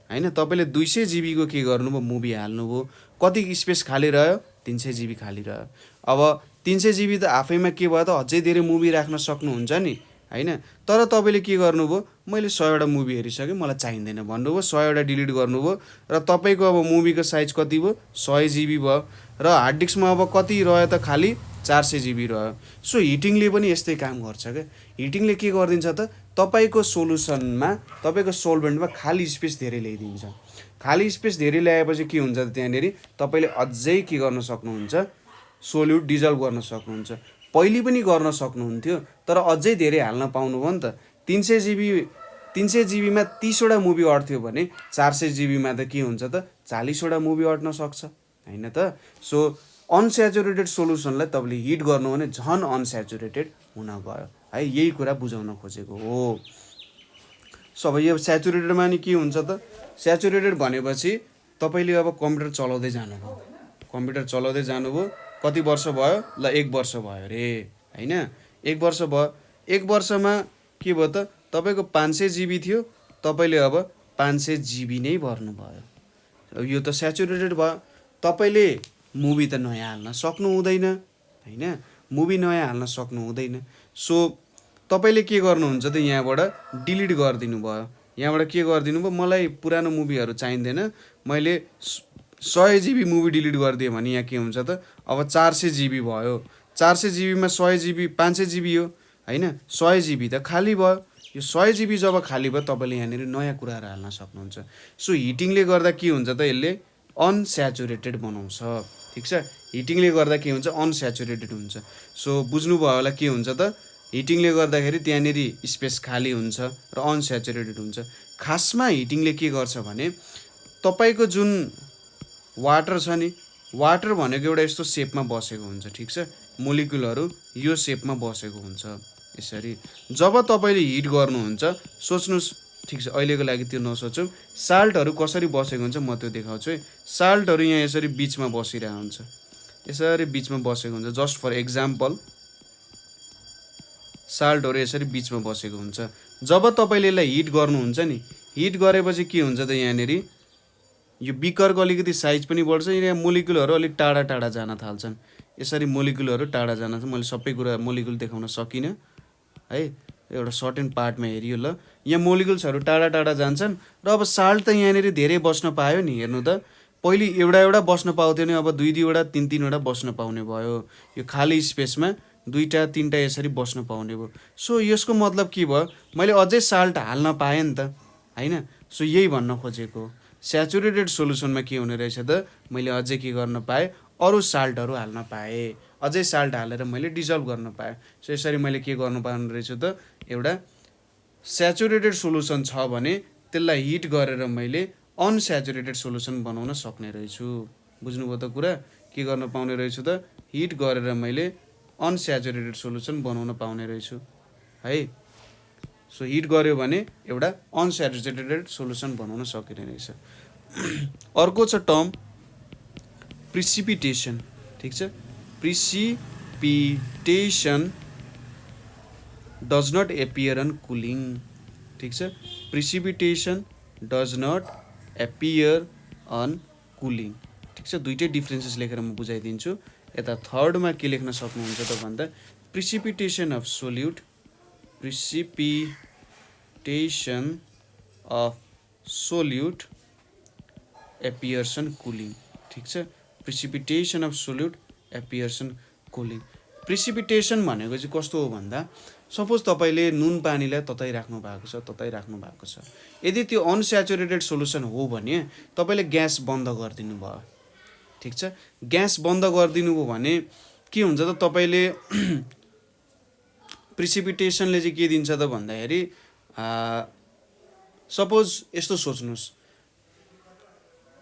होइन, तपाईँले 200 जिबीको के गर्नुभयो मुभी हाल्नुभयो, कति स्पेस खाली रह्यो 300 जिबी खाली रह्यो। अब 300 जिबी त आफैमा के भयो त अझै धेरै मुभी राख्न सक्नुहुन्छ नि होइन। तर तपाईँले के गर्नुभयो, मैले 100वटा मुभी हेरिसकेँ मलाई चाहिँदैन भन्नुभयो, 100वटा डिलिट गर्नुभयो र तपाईँको अब मुभीको साइज कति भयो 100 जिबी भयो र हार्ड डिस्कमा अब कति रह्यो त खाली 400 जिबी रह्यो। सो हिटिङले पनि यस्तै काम गर्छ क्या। हिटिङले के गरिदिन्छ त तपाईँको सोल्युसनमा, तपाईँको सोल्भेन्टमा खाली स्पेस धेरै ल्याइदिन्छ। खाली स्पेस धेरै ल्याएपछि के हुन्छ त त्यहाँनिर तपाईँले अझै के गर्न सक्नुहुन्छ, सोल्युट डिजल्भ गर्न सक्नुहुन्छ। पहिले पनि गर्न सक्नुहुन्थ्यो तर अझै धेरै हाल्न पाउनुभयो नि त। 300 जिबीमा 30वटा मुभी अट्थ्यो भने 400 जिबीमा त के हुन्छ त 40वटा मुभी अट्न सक्छ होइन त। सो अनस्याचुरेटेड सोल्युसनलाई तपाईँले हिट गर्नु भने झन् अनस्याचुरेटेड हुन गयो है, यही कुरा बुझाउन खोजेको हो। सो अब यो स्याचुरेटेडमा नि के हुन्छ त, स्याचुरेटेड भनेपछि तपाईँले अब कम्प्युटर चलाउँदै जानुभयो, कम्प्युटर चलाउँदै जानुभयो, कति वर्ष भयो ल 1 वर्ष भयो अरे होइन। 1 वर्ष भयो, 1 वर्षमा के भयो त तपाईँको 500 जिबी थियो, तपाईँले अब 500 जिबी नै भर्नुभयो, यो त स्याचुरेटेड भयो। तपाईँले मुभी त नयाँ हाल्न सक्नु हुँदैन होइन, मुभी नयाँ हाल्न सक्नु हुँदैन। सो तपाईँले के गर्नुहुन्छ त यहाँबाट डिलिट गरिदिनु भयो, यहाँबाट के गरिदिनु भयो, मलाई पुरानो मुभीहरू चाहिँदैन, मैले 100 जिबी मुभी डिलिट गरिदिएँ भने यहाँ के हुन्छ त अब 400 जिबी भयो। 400 जिबीमा 100 जिबी 500 जिबी हो होइन, 100 जिबी त खाली भयो। यो 100 जिबी जब खाली भयो तपाईँले यहाँनिर नयाँ कुराहरू हाल्न सक्नुहुन्छ। सो हिटिङले गर्दा के हुन्छ त यसले अनस्याचुरेटेड बनाउँछ, ठिक छ। हिटिङले गर्दा के हुन्छ अनस्याचुरेटेड हुन्छ। सो बुझ्नुभयो होला के हुन्छ त हिटिङले गर्दाखेरि त्यहाँनिर स्पेस खाली हुन्छ र अनस्याचुरेटेड हुन्छ। खासमा हिटिङले के गर्छ भने तपाईँको जुन वाटर छ नि वाटर भनेको एउटा यस्तो सेपमा बसेको हुन्छ ठिक छ मोलिकुलहरू यो सेपमा बसेको हुन्छ यसरी। जब तपाईँले हिट गर्नुहुन्छ सोच्नुहोस् ठिक छ अहिलेको लागि त्यो नसोचौँ साल्टहरू कसरी बसेको हुन्छ म त्यो देखाउँछु है। साल्टहरू यहाँ यसरी बिचमा बसिरहेको हुन्छ यसरी बिचमा बसेको हुन्छ जस्ट फर एक्जाम्पल साल्टहरू यसरी बिचमा बसेको हुन्छ। जब तपाईँले यसलाई हिट गर्नुहुन्छ नि हिट गरेपछि के हुन्छ त यहाँनिर यो बिकरको अलिकति साइज पनि बढ्छ यहाँ मोलिकुलहरू अलिक टाढा टाढा जान थाल्छन् यसरी मोलिकुलहरू टाढा जान मैले सबै कुरा मोलिकुल देखाउन सकिनँ है एउटा सर्टेन पार्टमा हेरियो ल यहाँ मोलिकुल्सहरू टाढा टाढा जान्छन् र अब साल्ट त यहाँनिर धेरै बस्न पायो नि हेर्नु त पहिले एउटा बस्न पाउँथ्यो नि अब दुई दुईवटा तिनवटा बस्न पाउने भयो यो खाली स्पेसमा दुईवटा तिनवटा यसरी बस्न पाउने भयो। सो यसको मतलब के भयो मैले अझै साल्ट हाल्न पाएँ नि त होइन। सो यही भन्न खोजेको स्याचुरेटेड सोलुसनमा के हुने रहेछ त मैले अझै के गर्न पाएँ अरू साल्टहरू हाल्न पाएँ अझै साल्ट हालेर मैले डिजल्भ गर्न पाएँ। सो यसरी मैले के गर्नु पाउने रहेछु त एउटा स्याचुरेटेड सोलुसन छ भने त्यसलाई हिट गरेर मैले अनस्याचुरेटेड सोलुसन बनाउन सक्ने रहेछु। बुझ्नुभयो त कुरा के गर्न पाउने रहेछु त हिट गरेर मैले अनस्याचुरेटेड सोलुसन बनाउन पाउने रहेछु है। सो हिट गर्यो भने एउटा अनस्याचुरेटेड सोलुसन बनाउन सकिने रहेछ। अर्को छ टर्म प्रिसिपिटेसन ठिक छ precipitation does not appear on cooling ठिक छ precipitation does not appear on cooling ठिक छ दुईटै डिफ्रेन्सेस लेखेर म बुझाइदिन्छु। यता थर्डमा के लेख्न सक्नुहुन्छ त भन्दा precipitation of solute precipitation of solute appears on cooling ठिक छ precipitation of solute appears on cooling. Precipitation भनेको चाहिँ कस्तो हो भन्दा सपोज तपाईँले नुन पानीलाई तताइराख्नु भएको छ यदि त्यो अनस्याचुरेटेड सोलुसन हो भने तपाईँले ग्यास बन्द गरिदिनु भयो ठिक छ ग्यास बन्द गरिदिनु भयो भने के हुन्छ त तपाईँले प्रिसिपिटेसनले चाहिँ के दिन्छ त भन्दाखेरि सपोज यस्तो सोच्नुहोस्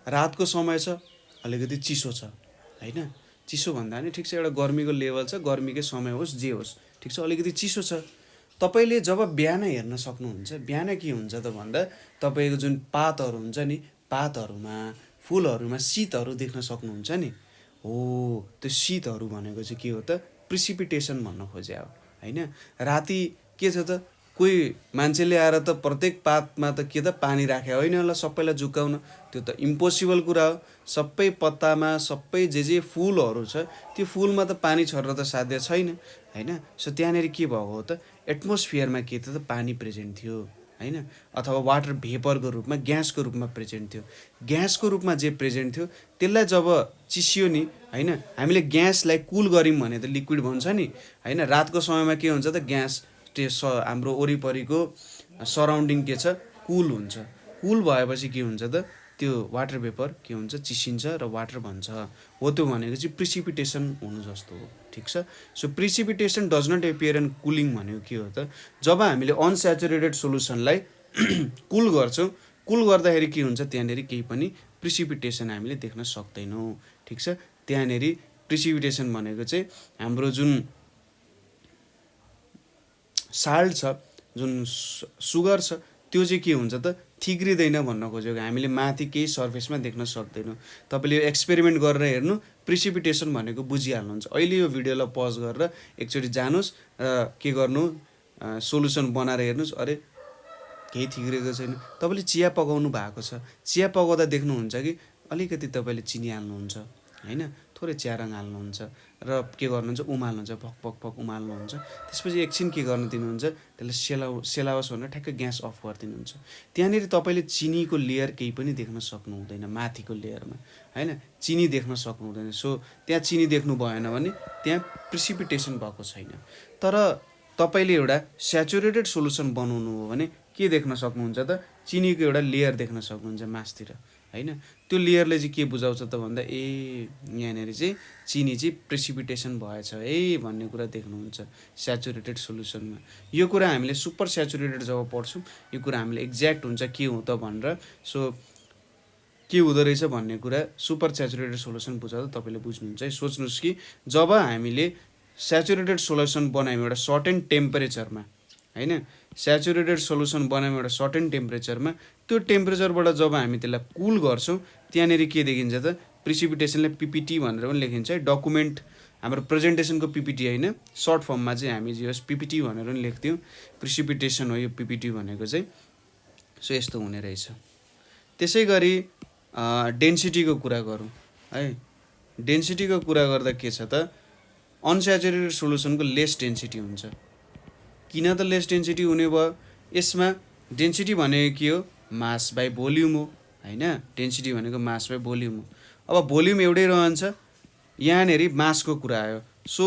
रातको समय छ अलिकति चिसो छ होइन चिसो भन्दा नि ठिक छ एउटा गर्मीको लेभल छ गर्मीकै समय होस् जे होस् ठिक छ अलिकति चिसो छ। तपाईँले जब बिहान हेर्न सक्नुहुन्छ बिहान के हुन्छ त भन्दा तपाईँको जुन पातहरू हुन्छ नि पातहरूमा फुलहरूमा शीतहरू देख्न सक्नुहुन्छ नि हो त्यो शीतहरू भनेको चाहिँ के हो त प्रिसिपिटेसन भन्न खोजे हो होइन। राति के छ त कोही मान्छेले आएर त प्रत्येक पातमा त के त पानी राखे होइन होला सबैलाई झुक्काउन त्यो त इम्पोसिबल कुरा हो। सबै पत्तामा सबै जे फुलहरू छ त्यो फुलमा त पानी छर्न त साध्य छैन होइन। सो त्यहाँनिर के भएको हो त एटमोस्फियरमा के थियो त पानी प्रेजेन्ट थियो होइन अथवा वाटर भेपरको रूपमा ग्यासको रूपमा प्रेजेन्ट थियो। ग्यासको रूपमा जे प्रेजेन्ट थियो त्यसलाई जब चिसियो नि होइन हामीले ग्यासलाई कुल गऱ्यौँ भने त लिक्विड बन्छ नि होइन। रातको समयमा के हुन्छ त ग्यास हाम्रो वरिपरिको सराउन्डिङ के छ कुल हुन्छ कुल भएपछि के हुन्छ त त्यो वाटर भेपर के हुन्छ चिसिन्छ र वाटर बन्छ हो त्यो भनेको चाहिँ प्रिसिपिटेसन हुनु जस्तो हो ठिक छ। So precipitation does not appear in cooling भनेको के हो त जब हामीले अनस्याचुरेटेड सोलुसनलाई कुल गर्छौँ कुल गर्दाखेरि के हुन्छ त्यहाँनिर केही पनि प्रिसिपिटेसन हामीले देख्न सक्दैनौँ ठिक छ। त्यहाँनिर प्रिसिपिटेसन भनेको चाहिँ हाम्रो जुन साल्ट छ जुन सुगर छ त्यो चाहिँ के हुन्छ त थिग्रिँदैन भन्न खोजेको हामीले माथि केही सर्फेसमा देख्न सक्दैनौँ। तपाईँले यो एक्सपेरिमेन्ट गरेर हेर्नु प्रिसिपिटेसन भनेको बुझिहाल्नुहुन्छ। अहिले यो भिडियोलाई पज गरेर एकचोटि जानुहोस् र के गर्नु सोलुसन बनाएर हेर्नुहोस् अरे केही थिग्रेको छैन। तपाईँले चिया पकाउनु भएको छ चिया पकाउँदा देख्नुहुन्छ कि अलिकति तपाईँले चिनी हाल्नुहुन्छ होइन थोरै चिया रङ हाल्नुहुन्छ र के गर्नुहुन्छ उमाल्नुहुन्छ भक भक भक उमाल्नुहुन्छ त्यसपछि एकछिन के गर्न दिनुहुन्छ त्यसलाई सेलाओस् भनेर ठ्याक्कै ग्यास अफ गरिदिनुहुन्छ। त्यहाँनिर तपाईँले चिनीको लेयर केही पनि देख्न सक्नु हुँदैन माथिको लेयरमा होइन चिनी देख्न सक्नु हुँदैन। सो त्यहाँ चिनी देख्नु भएन भने त्यहाँ प्रिसिपिटेसन भएको छैन। तर तपाईँले एउटा स्याचुरेटेड सोलुसन बनाउनु हो भने के देख्न सक्नुहुन्छ त चिनीको एउटा लेयर देख्न सक्नुहुन्छ मासतिर हैन। त्यो लेयरले चाहिँ के बुझाउँछ त भन्दा यहाँनिर चाहिँ चिनी चाहिँ प्रेसिपिटेसन भएछ है भन्ने कुरा देख्नुहुन्छ स्याचुरेटेड सोल्युसनमा। यो कुरा हामीले सुपर स्याचुरेटेड जब पढ्छौँ यो कुरा हामीले एक्ज्याक्ट हुन्छ के हो त भनेर। सो के हुँदो रहेछ भन्ने कुरा सुपर स्याचुरेटेड सोल्युसन बुझाउँदा तपाईँले बुझ्नुहुन्छ है। सोच्नुहोस् कि जब हामीले स्याचुरेटेड सोल्युसन बनायौँ एउटा सर्टेन टेम्परेचरमा हैन, स्याचुरेटेड सोल्युसन बनायौँ एउटा सर्टेन टेम्परेचरमा, त्यो टेम्परेचरबाट जब हामी त्यसलाई कुल गर्छौँ त्यहाँनिर के देखिन्छ त प्रिसिपिटेसनलाई पिपिटी भनेर पनि लेखिन्छ है। डकुमेन्ट हाम्रो प्रेजेन्टेसनको पिपिटी होइन, सर्ट फर्ममा चाहिँ हामी जस पिपिटी भनेर पनि लेख्थ्यौँ। प्रिसिपिटेसन हो यो पिपिटी भनेको चाहिँ। सो यस्तो हुने रहेछ। त्यसै गरी डेन्सिटीको कुरा गरौँ है। डेन्सिटीको कुरा गर्दा के छ त अनस्याचुरेटेड सोल्युसनको लेस डेन्सिटी हुन्छ। किन त लेस डेन्सिटी हुने भयो? यसमा डेन्सिटी भनेको के हो? मास बाई भोल्युम हो हैन। डेन्सिटी भनेको मास बाई भोल्युम हो। अब भोल्युम एउटै रहन्छ, यहाँनिर मासको कुरा आयो। सो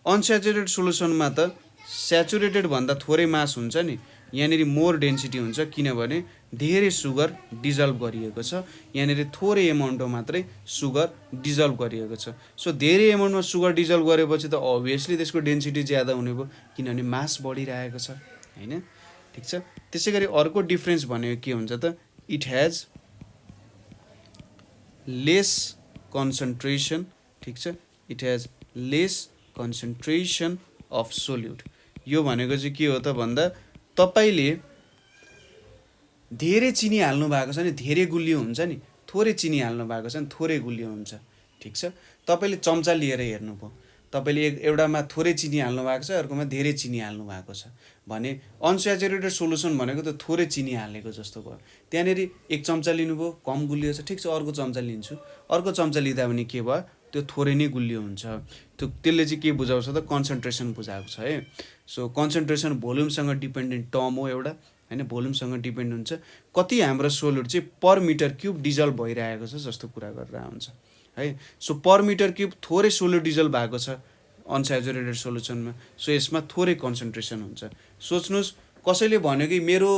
अनस्याचुरेटेड सोल्युसनमा त स्याचुरेटेड भन्दा थोरै मास हुन्छ नि, यहाँनिर मोर डेन्सिटी हुन्छ किनभने धेरै सुगर डिजल्भ गरिएको छ। यहाँनिर थोरै एमाउन्टमा मात्रै सुगर डिजल्भ गरिएको छ। सो धेरै एमाउन्टमा सुगर डिजल्भ गरेपछि त अभियसली त्यसको डेन्सिटी ज्यादा हुने भयो किनभने मास बढिरहेको छ हैन। ठिक छ। त्यसै गरी अर्को डिफ्रेन्स भनेको के हुन्छ त इट ह्याज लेस कन्सन्ट्रेसन। ठिक छ। It has less concentration of solute. यो भनेको चाहिँ के हो त भन्दा तपाईँले धेरै चिनी हाल्नु भएको छ नि धेरै गुलियो हुन्छ नि, थोरै चिनी हाल्नु भएको छ नि थोरै गुलियो हुन्छ। ठिक छ। तपाईँले चम्चा लिएर हेर्नुभयो, तपाईँले एउटामा थोरै चिनी हाल्नु भएको छ अर्कोमा धेरै चिनी हाल्नु भएको छ भने अनस्याचुरेटेड सोल्युसन भनेको त थोरै चिनी हालेको जस्तो भयो। त्यहाँनिर एक चम्चा लिनुभयो कम गुलियो छ, ठिक छ अर्को चम्चा लिन्छु, अर्को चम्चा लिँदा पनि के भयो त्यो थोरै नै गुलियो हुन्छ। त्यसले चाहिँ के बुझाउँछ त कन्सन्ट्रेसन बुझाएको छ है। सो कन्सन्ट्रेसन भोल्युमसँग डिपेन्डेन्ट टर्म हो एउटा हैन, भोल्युमसँग डिपेन्ड हुन्छ। कति हाम्रो सोल्युट चाहिँ पर मिटर क्युब डिजल्भ भइरहेको छ जस्तो कुरा गरेर हुन्छ है। सो पर मिटर क्युब थोरै सोल्युट डिजल्भ भएको छ अनस्याचुरेटेड सोल्युसनमा। सो यसमा थोरै कन्सन्ट्रेसन हुन्छ। सोच्नुहोस् कसैले भन्यो कि मेरो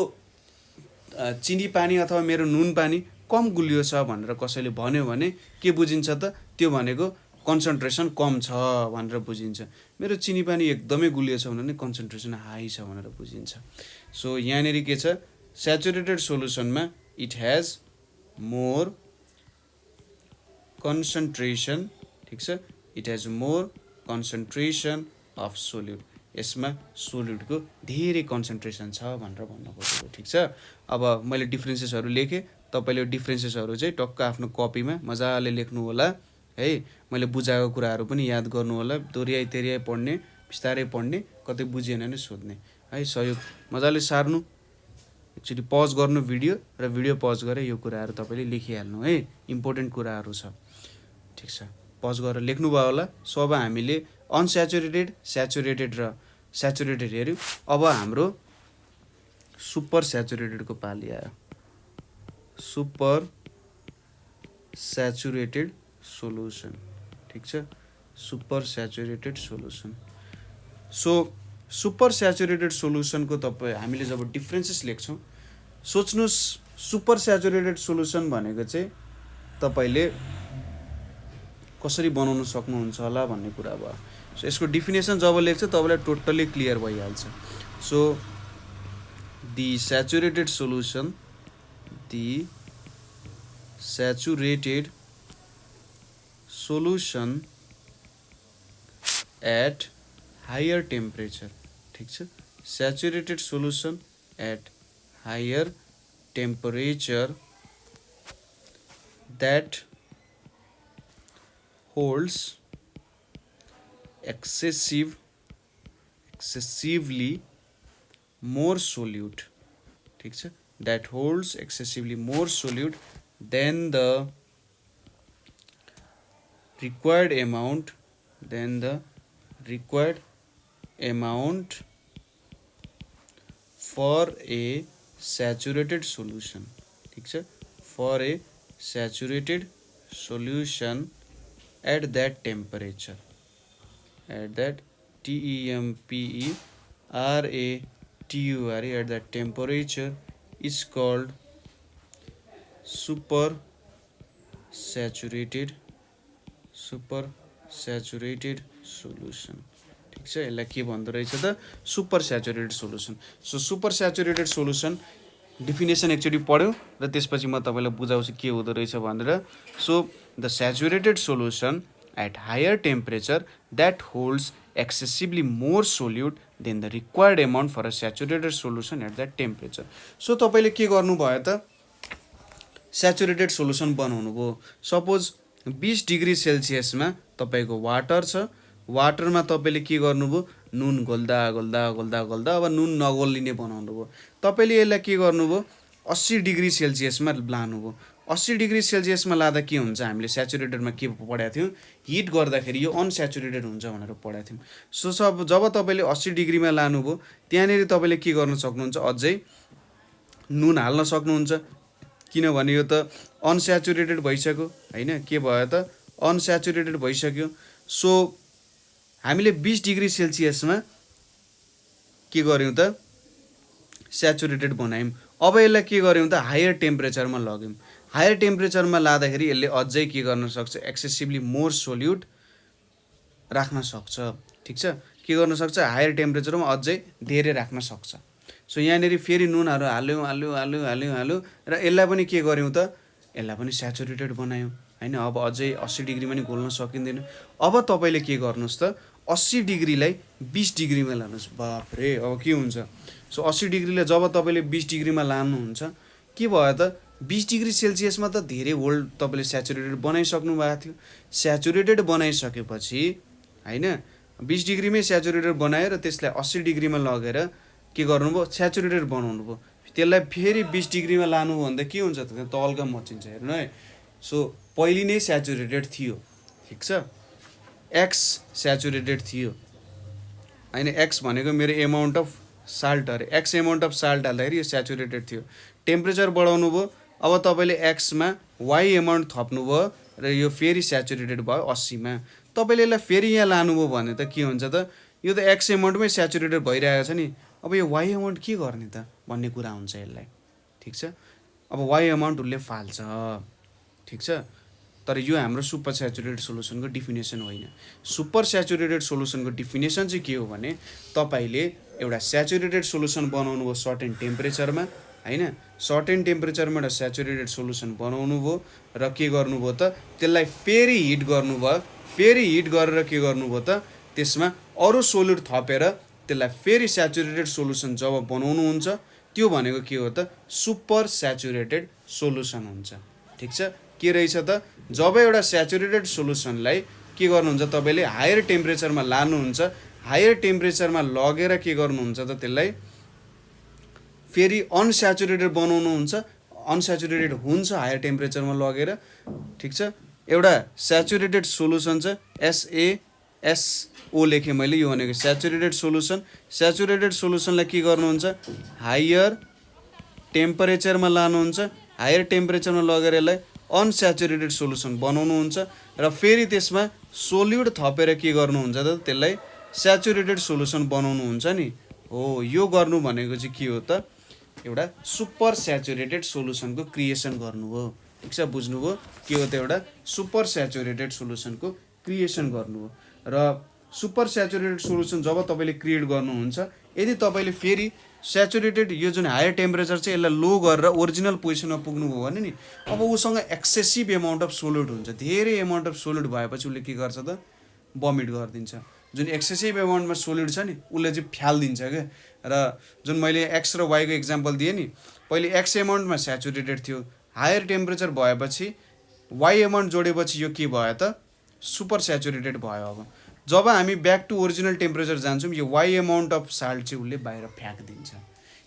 चिनी पानी अथवा मेरो नुन पानी कम गुलियो छ भनेर कसैले भन्यो भने के बुझिन्छ त त्यो भनेको कन्सन्ट्रेसन कम छ भनेर बुझिन्छ। मेरो चिनी पानी एकदमै गुलियो छ भने कन्सन्ट्रेसन हाई छ भनेर बुझिन्छ। सो यहाँनिर के छ स्याचुरेटेड सोल्युसनमा इट ह्याज मोर कन्सन्ट्रेसन। ठिक छ। It has more concentration of solute. यसमा सोल्युटको धेरै कन्सन्ट्रेसन छ भनेर भन्नु खोजेको। ठिक छ। अब मैले डिफ्रेन्सेसहरू लेखेँ, तपाईँले डिफ्रेन्सेसहरू चाहिँ टक्क आफ्नो कपीमा मजाले लेख्नु होला है। मैले बुझाएको कुराहरू पनि याद गर्नु होला, दोहोऱ्याइ तेह्रियाइ पढ्ने, बिस्तारै पढ्ने, कतै बुझिएन भने सोध्ने है। सहयोग मजाले सार्नु, एकचोटि पज गर्नु भिडियो र भिडियो पज गरेर यो कुराहरू तपाईँले लेखिहाल्नु है, इम्पोर्टेन्ट कुराहरू छ। ठिक छ। पज गरेर लेख्नुभयो होला। सो अब हामीले अनस्याचुरेटेड स्याचुरेटेड र स्याचुरेटेड हेऱ्यौँ। अब हाम्रो सुपर स्याचुरेटेडको पाली आयो। Super saturated solution. ठिक छ। Super saturated solution. So super saturated सोल्युसनको तपाईँ हामीले जब डिफ्रेन्सेस लेख्छौँ सोच्नुहोस् सुपर स्याचुरेटेड सोल्युसन भनेको चाहिँ तपाईँले कसरी बनाउन सक्नुहुन्छ होला भन्ने कुरा भयो। सो यसको डिफिनेसन जब लेख्छ तपाईँलाई टोटल्ली क्लियर भइहाल्छ। So the saturated solution at higher temperature। ठीक छ। saturated solution at higher temperature that holds excessively more solute। ठीक छ। that holds excessively more solute than the required amount for a saturated solution। ठीक छ। for a saturated solution at that temperature, at that temperature TU अरे at the temperature is called super saturated solution. ठिक छ, यसलाई के भन्दो रहेछ त super saturated solution. So super saturated solution definition एकचोटि पढ्यो र त्यसपछि म तपाईँलाई बुझाउँछु के हुँदो रहेछ भनेर। So the saturated solution at higher temperature that holds excessively more solute than the required amount for a saturated solution at that temperature. So तपाईँले के गर्नुभयो त स्याचुरेटेड सोल्युसन बनाउनु भयो। सपोज 20 डिग्री सेल्सियसमा तपाईँको वाटर छ, वाटरमा तपाईँले के गर्नुभयो नुन घोल्दा घोल्दा घोल्दा घोल्दा अब नुन नघोल्लिने बनाउनु भयो। तपाईँले यसलाई के गर्नुभयो 80 डिग्री सेल्सियसमा लानुभयो। 80 डिग्री सेल्सियसमा लाँदा के हुन्छ, हामीले स्याचुरेटेडमा के पढाएको थियौँ, हिट गर्दाखेरि यो अनस्याचुरेटेड हुन्छ भनेर पढाएको थियौँ। सो जब तपाईँले 80 डिग्रीमा लानुभयो त्यहाँनिर तपाईँले के गर्न सक्नुहुन्छ, अझै नुन हाल्न सक्नुहुन्छ, किनभने यो त अनस्याचुरेटेड भइसक्यो होइन। के भयो त अनस्याचुरेटेड भइसक्यो। सो हामीले 20 डिग्री सेल्सियसमा के गर्यौँ त स्याचुरेटेड बनायौँ। अब यसलाई के गर्यौँ त हायर टेम्परेचरमा लग्यौँ। हायर टेम्परेचरमा लाँदाखेरि यसले अझै के गर्न सक्छ, एक्सेसिभली मोर सोल्युट राख्न सक्छ। ठिक छ, के गर्न सक्छ, हायर टेम्परेचरमा अझै धेरै राख्न सक्छ। सो यहाँनिर फेरि नुनहरू हाल्यौँ हाल्यौँ हाल्यौँ हाल्यौँ हाल्यौँ र यसलाई पनि के गर्यौँ त, यसलाई पनि स्याचुरेटेड बनायौँ होइन। अब अझै 80 डिग्रीमा नि घोल्न सकिँदैन। अब तपाईँले के गर्नुहोस् त 80 डिग्रीलाई 20 डिग्रीमा लानुहोस्। बाफ्रे, अब के हुन्छ। सो 80 डिग्रीलाई जब तपाईँले 20 डिग्रीमा लानुहुन्छ के भयो त 20 डिग्री सेल्सियसमा त धेरै होल्ड तपाईँले स्याचुरेटेड बनाइसक्नु भएको थियो। स्याचुरेटेड बनाइसकेपछि होइन 20 डिग्रीमै स्याचुरेटेड बनायो र त्यसलाई 80 डिग्रीमा लगेर के गर्नुभयो, स्याचुरेटेड बनाउनु भयो। त्यसलाई फेरि 20 डिग्रीमा लानु भन्दा के हुन्छ त तल्का मचिन्छ, हेर्नु है। सो पहिले नै स्याचुरेटेड थियो, ठिक छ, एक्स स्याचुरेटेड थियो होइन। एक्स भनेको मेरो एमाउन्ट अफ साल्ट अरे, एक्स एमाउन्ट अफ साल्ट हाल्दाखेरि यो स्याचुरेटेड थियो। टेम्परेचर बढाउनु भयो, अब तपाईँले एक्समा वाइ एमाउन्ट थप्नुभयो र यो फेरि स्याचुरेटेड भयो 80मा। तपाईँले यसलाई फेरि यहाँ लानुभयो भने त के हुन्छ त, यो त एक्स एमाउन्टमै स्याचुरेटेड भइरहेको छ नि। अब यो वाइ एमाउन्ट के गर्ने त भन्ने कुरा हुन्छ यसलाई। ठिक छ, अब वाइ एमाउन्ट उसले फाल्छ। ठिक छ, तर यो हाम्रो सुपर स्याचुरेटेड सोल्युसनको डिफिनेसन होइन। सुपर स्याचुरेटेड सोल्युसनको डिफिनेसन चाहिँ के हो भने, तपाईँले एउटा स्याचुरेटेड सोल्युसन बनाउनु भयो सर्टेन टेम्परेचरमा होइन। सर्टेन टेम्परेचरमा एउटा स्याचुरेटेड सोल्युसन बनाउनु भयो र के गर्नुभयो त त्यसलाई फेरि हिट गर्नुभयो। फेरि हिट गरेर के गर्नुभयो त त्यसमा अरू सोल्युट थपेर त्यसलाई फेरि स्याचुरेटेड सोल्युसन जब बनाउनुहुन्छ त्यो भनेको के हो त सुपर स्याचुरेटेड सोल्युसन हुन्छ। ठिक छ, के रहेछ त, जब एउटा स्याचुरेटेड सोल्युसनलाई के गर्नुहुन्छ तपाईँले हायर टेम्परेचरमा लानुहुन्छ, हायर टेम्परेचरमा लगेर के गर्नुहुन्छ त त्यसलाई फेरि अनस्याचुरेटेड बनाउनुहुन्छ। अनस्याचुरेटेड हुन्छ हायर टेम्परेचरमा लगेर। ठिक छ, एउटा स्याचुरेटेड सोल्युसन छ SaSO लेखेँ मैले, यो भनेको स्याचुरेटेड सोल्युसन। स्याचुरेटेड सोल्युसनलाई के गर्नुहुन्छ, हायर टेम्परेचरमा लानुहुन्छ, हायर टेम्परेचरमा लगेर यसलाई अनस्याचुरेटेड सोल्युसन बनाउनुहुन्छ र फेरि त्यसमा सोल्युट थपेर के गर्नुहुन्छ त त्यसलाई स्याचुरेटेड सोल्युसन बनाउनुहुन्छ नि। हो, यो गर्नु भनेको चाहिँ के हो त, एउटा सुपर स्याचुरेटेड सोल्युसनको क्रिएसन गर्नु हो। ठिक छ, बुझ्नुभयो, के हो त एउटा सुपर स्याचुरेटेड सोल्युसनको क्रिएसन गर्नु हो। र सुपर स्याचुरेटेड सोल्युसन जब तपाईँले क्रिएट गर्नुहुन्छ, यदि तपाईँले फेरि स्याचुरेटेड यो जुन हायर टेम्परेचर चाहिँ यसलाई लो गरेर ओरिजिनल पोजिसनमा पुग्नुभयो भने नि, अब उसँग एक्सेसिभ एमाउन्ट अफ सोल्युट हुन्छ। धेरै एमाउन्ट अफ सोल्युट भएपछि उसले के गर्छ त बमिट गरिदिन्छ। जुन एक्सेसिभ एमाउन्टमा सोल्युट छ नि उसले चाहिँ फ्यालिदिन्छ क्या। र जुन मैले एक्स र वाईको इक्जाम्पल दिएँ नि, पहिले एक्स एमाउन्टमा स्याचुरेटेड थियो, हायर टेम्परेचर भएपछि वाई एमाउन्ट जोडेपछि यो के भयो त सुपर स्याचुरेटेड भयो। अब जब हामी ब्याक टु ओरिजिनल टेम्परेचर जान्छौँ, यो वाई एमाउन्ट अफ साल्ट चाहिँ उसले बाहिर फ्याँकिदिन्छ,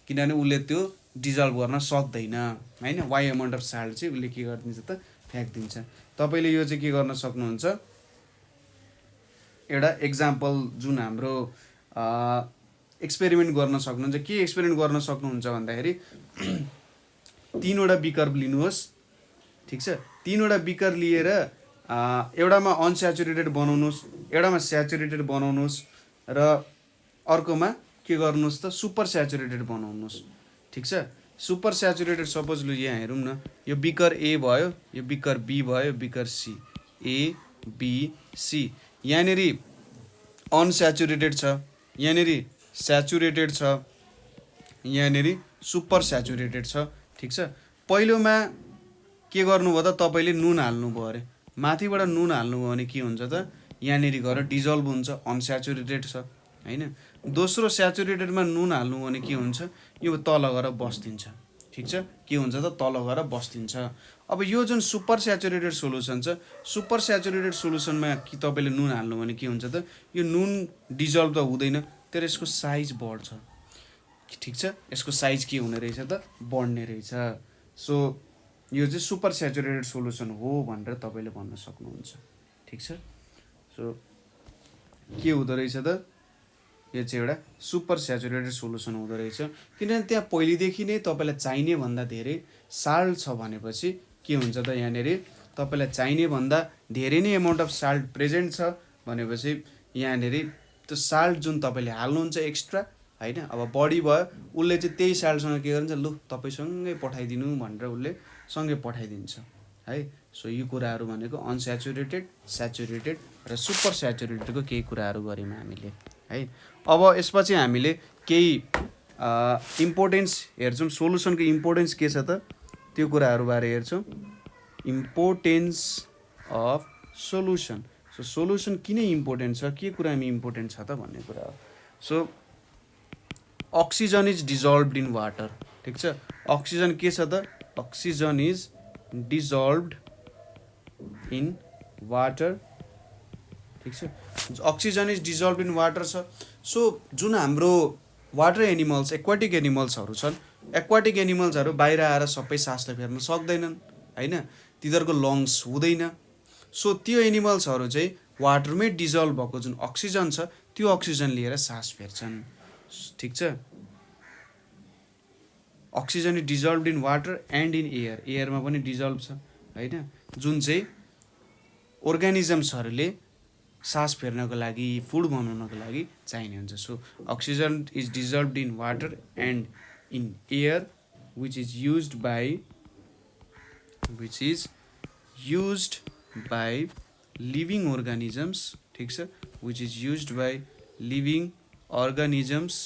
किनभने उसले त्यो डिजल्भ गर्न सक्दैन होइन। वाई एमाउन्ट अफ साल्ट चाहिँ उसले के गरिदिन्छ त फ्याँकिदिन्छ। तपाईँले यो चाहिँ के गर्न सक्नुहुन्छ, एउटा एक्जाम्पल जुन हाम्रो एक्सपेरिमेन्ट गर्न सक्नुहुन्छ। के एक्सपेरिमेन्ट गर्न सक्नुहुन्छ भन्दाखेरि 3वटा बिकर लिनुहोस्। ठिक छ, 3वटा बिकर लिएर एउटामा अनस्याचुरेटेड बनाउनुहोस्, एउटामा स्याचुरेटेड बनाउनुहोस् र अर्कोमा के गर्नुहोस् त सुपर स्याचुरेटेड बनाउनुहोस् ठिक छ सुपर स्याचुरेटेड सपोज लु यहाँ हेरौँ न यो बिकर ए भयो यो बिकर बी भयो beaker C A B C यहाँनेरि अनस्याचुरेटेड छ यहाँनेरि स्याचुरेटेड छ यहाँनेरि सुपर स्याचुरेटेड छ ठिक छ पहिलोमा के गर्नुभयो त तपाईँले नुन हाल्नुभयो अरे माथिबाट नुन हाल्नुभयो भने के हुन्छ त यहाँनेरि गएर डिजल्भ हुन्छ अनस्याचुरेटेड छ हैन दोस्रो स्याचुरेटेडमा नुन हाल्नु भने के हुन्छ यो तल गएर बस्दिन्छ ठिक छ के हुन्छ त तल गएर बस्दिन्छ अब यो जुन सुपर स्याचुरेटेड सोलुसन छ सुपर स्याचुरेटेड सोलुसनमा कि तपाईँले नुन हाल्नु भने के हुन्छ त यो नुन डिजल्भ त हुँदैन तर यसको साइज बढ्छ ठिक छ यसको साइज के हुने रहेछ त बढ्ने रहेछ सो यो चाहिँ सुपर स्याचुरेटेड सोलुसन हो भनेर तपाईँले भन्न सक्नुहुन्छ ठिक छ सो के हुँदो रहेछ त यो चाहिँ एउटा सुपर स्याचुरेटेड सोलुसन हुँदो रहेछ किनभने त्यहाँ पहिलेदेखि नै तपाईँलाई चाहिने भन्दा धेरै साल्ट छ भनेपछि के हुन्छ त यहाँनिर तपाईँलाई चाहिने भन्दा धेरै नै एमाउन्ट अफ साल्ट प्रेजेन्ट छ भनेपछि यहाँनिर त्यो साल्ट जुन तपाईँले हाल्नुहुन्छ एक्स्ट्रा हैन अब बढी भयो उसले चाहिँ त्यही साल्टसँग के गर्छ लु तपाईँसँगै पठाइदिनु भनेर उसले सँगै पठाइदिन्छ है सो यो कुराहरू भनेको अनस्याचुरेटेड स्याचुरेटेड र सुपर स्याचुरेटेडको केही कुराहरू गऱ्यौँ हामीले है अब यसपछि हामीले केही इम्पोर्टेन्स हेर्छौँ सोलुसनको इम्पोर्टेन्स के छ त त्यो कुराहरूबारे हेर्छौँ importance of solution so solution किन इम्पोर्टेन्ट छ के कुरामा इम्पोर्टेन्ट छ त भन्ने कुरा हो so oxygen is dissolved in water ठिक छ अक्सिजन के छ त oxygen is dissolved in water ठिक छ oxygen is dissolve in water छ सो जुन हाम्रो वाटर एनिमल्स एक्वाटिक एनिमल्सहरू छन् एक्वाटिक एनिमल्सहरू बाहिर आएर सबै सासले फेर्न सक्दैनन् हैन तिनीहरूको लङ्स हुँदैन सो त्यो एनिमल्सहरू चाहिँ वाटरमै डिजल्भ भएको जुन अक्सिजन छ त्यो अक्सिजन लिएर सास फेर्छन् ठिक छ oxygen is dissolved in water and in air एयरमा पनि डिजल्भ छ हैन जुन चाहिँ अर्गानिजम्सहरूले सास फेर्नको लागि फुड बनाउनको लागि चाहिने हुन्छ so oxygen is dissolved in water and in air which is used by living organisms ठिक छ which is used by living organisms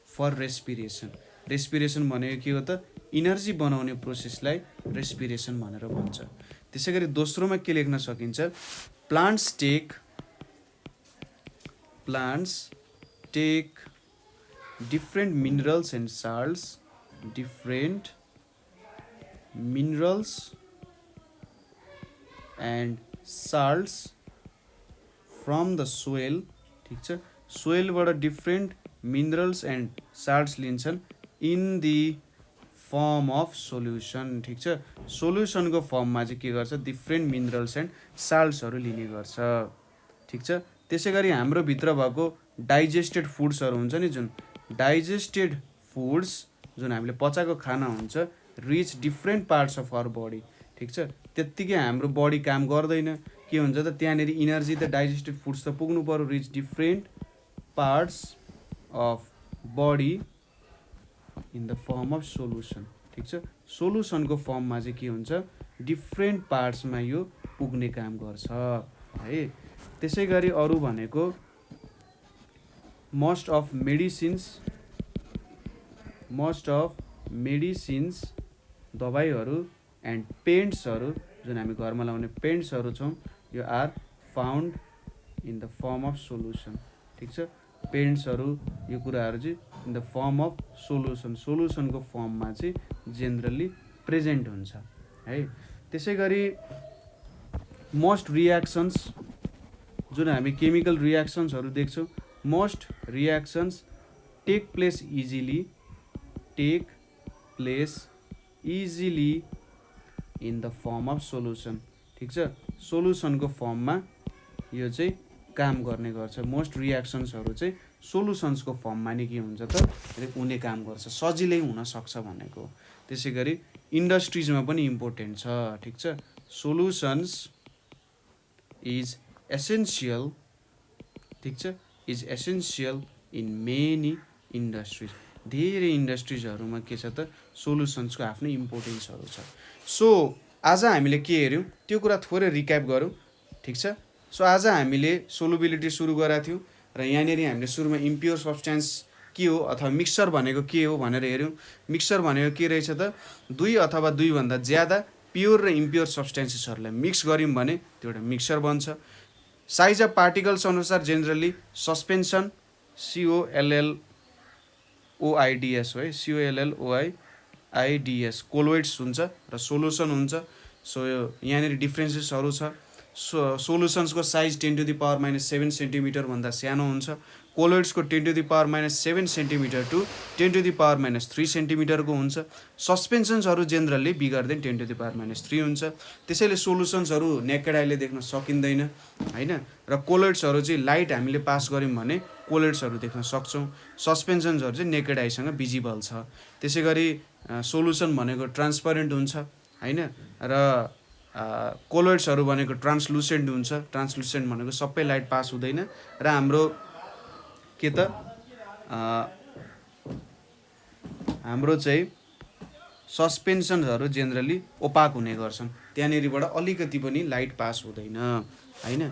for respiration भनेको के हो त इनर्जी बनाउने प्रोसेसलाई रेस्पिरेसन भनेर भन्छ त्यसै गरी दोस्रोमा के लेख्न सकिन्छ plants take different minerals and salts from the soil ठिक छ सोइलबाट डिफ्रेन्ट मिनरल्स एन्ड साल्ट्स लिन्छन् in the form of solution ठिक छ सोल्युसनको फर्ममा चाहिँ के गर्छ डिफ्रेन्ट मिनरल्स एन्ड साल्ट्सहरू लिने गर्छ ठिक छ त्यसै गरी हाम्रो भित्र भएको डाइजेस्टेड फुड्सहरू हुन्छ नि जुन डाइजेस्टेड फुड्स जुन हामीले पचाएको खाना हुन्छ reach different parts of our body ठिक छ त्यत्तिकै हाम्रो बडी काम गर्दैन के हुन्छ त त्यहाँनिर इनर्जी त डाइजेस्टेड फुड्स त पुग्नु पर्यो reach different parts of body in the form of solution ठिक छ सोल्युसनको फर्ममा चाहिँ के हुन्छ डिफ्रेन्ट पार्ट्समा यो पुग्ने काम गर्छ है त्यसै गरी अरू भनेको मोस्ट अफ मेडिसिन्स दबाईहरू एन्ड पेन्ट्सहरू जुन हामी घरमा लाउने पेन्ट्सहरू छौँ यो are found in the form of solution ठिक छ पेन्ट्सहरू यो कुराहरू चाहिँ इन द फर्म अफ सोल्युसनको फर्ममा चाहिँ जेनरली प्रेजेन्ट हुन्छ है त्यसै गरी मोस्ट रियाक्सन्स जुन हामी केमिकल रियाक्सन्सहरू देख्छौँ most reactions take place easily in the form of solution ठिक छ सोल्युसनको फर्ममा यो चाहिँ काम गर्ने गर्छ मोस्ट रियाक्सन्सहरू चाहिँ सोल्युसन्सको फर्ममा नै के हुन्छ त हुने काम गर्छ सजिलै हुनसक्छ भनेको त्यसै गरी इन्डस्ट्रिजमा पनि इम्पोर्टेन्ट छ ठिक छ सोल्युसन्स इज एसेन्सियल ठिक छ is essential in many industries. धेरै इन्डस्ट्रिजहरूमा के छ त सोल्युसन्सको आफ्नै इम्पोर्टेन्सहरू छ। सो आज हामीले के हेऱ्यौँ त्यो कुरा थोरै रिक्याप गरौँ, ठिक छ। सो आज हामीले सोलुबिलिटी सुरु गरेका थियौँ र यहाँनिर हामीले सुरुमा इम्प्योर सब्सटेन्स के हो अथवा मिक्सचर भनेको के हो भनेर हेऱ्यौँ। मिक्सचर भनेको के रहेछ त 2 अथवा 2 भन्दा ज्यादा प्योर र इम्प्योर सब्सटेन्सेसहरूलाई मिक्स गऱ्यौँ भने त्यो एउटा मिक्सचर बन्छ। साइज अफ पार्टिकल्स अनुसार जेनरली सस्पेन्सन COLLOIDS हो है, COLLOIDS कोलोइड्स हुन्छ र सोल्युसन हुन्छ। सो यहाँनिर डिफ्रेन्सेसहरू छ। सोल्युसन्सको साइज 10⁻⁻7 सेन्टिमिटर भन्दा सानो हुन्छ। कोलोइड्सको 10⁻⁻7 सेन्टिमिटर टु 10⁻⁻3 सेन्टिमिटरको हुन्छ। सस्पेन्सन्सहरू जेनरली बिगर देन 10⁻⁻3 हुन्छ। त्यसैले सोल्युसन्सहरू नेकेड आईले देख्न सकिँदैन हैन। र कोलोइड्सहरू चाहिँ लाइट हामीले पास गऱ्यौँ भने कोलोइड्सहरू देख्न सक्छौँ। सस्पेन्सन्सहरू चाहिँ नेकेड आईसँग भिजिबल छ। त्यसै गरी सोल्युसन भनेको ट्रान्सपरेन्ट हुन्छ हैन, र कोलोइड्सहरू भनेको ट्रान्सलुसेन्ट हुन्छ। ट्रान्सलुसेन्ट भनेको सबै लाइट पास हुँदैन र हाम्रो के त हाम्रो चाहिँ सस्पेन्सन्सहरू जेनरली ओपाक हुने गर्छन्, त्यहाँनिरबाट अलिकति पनि लाइट पास हुँदैन हैन,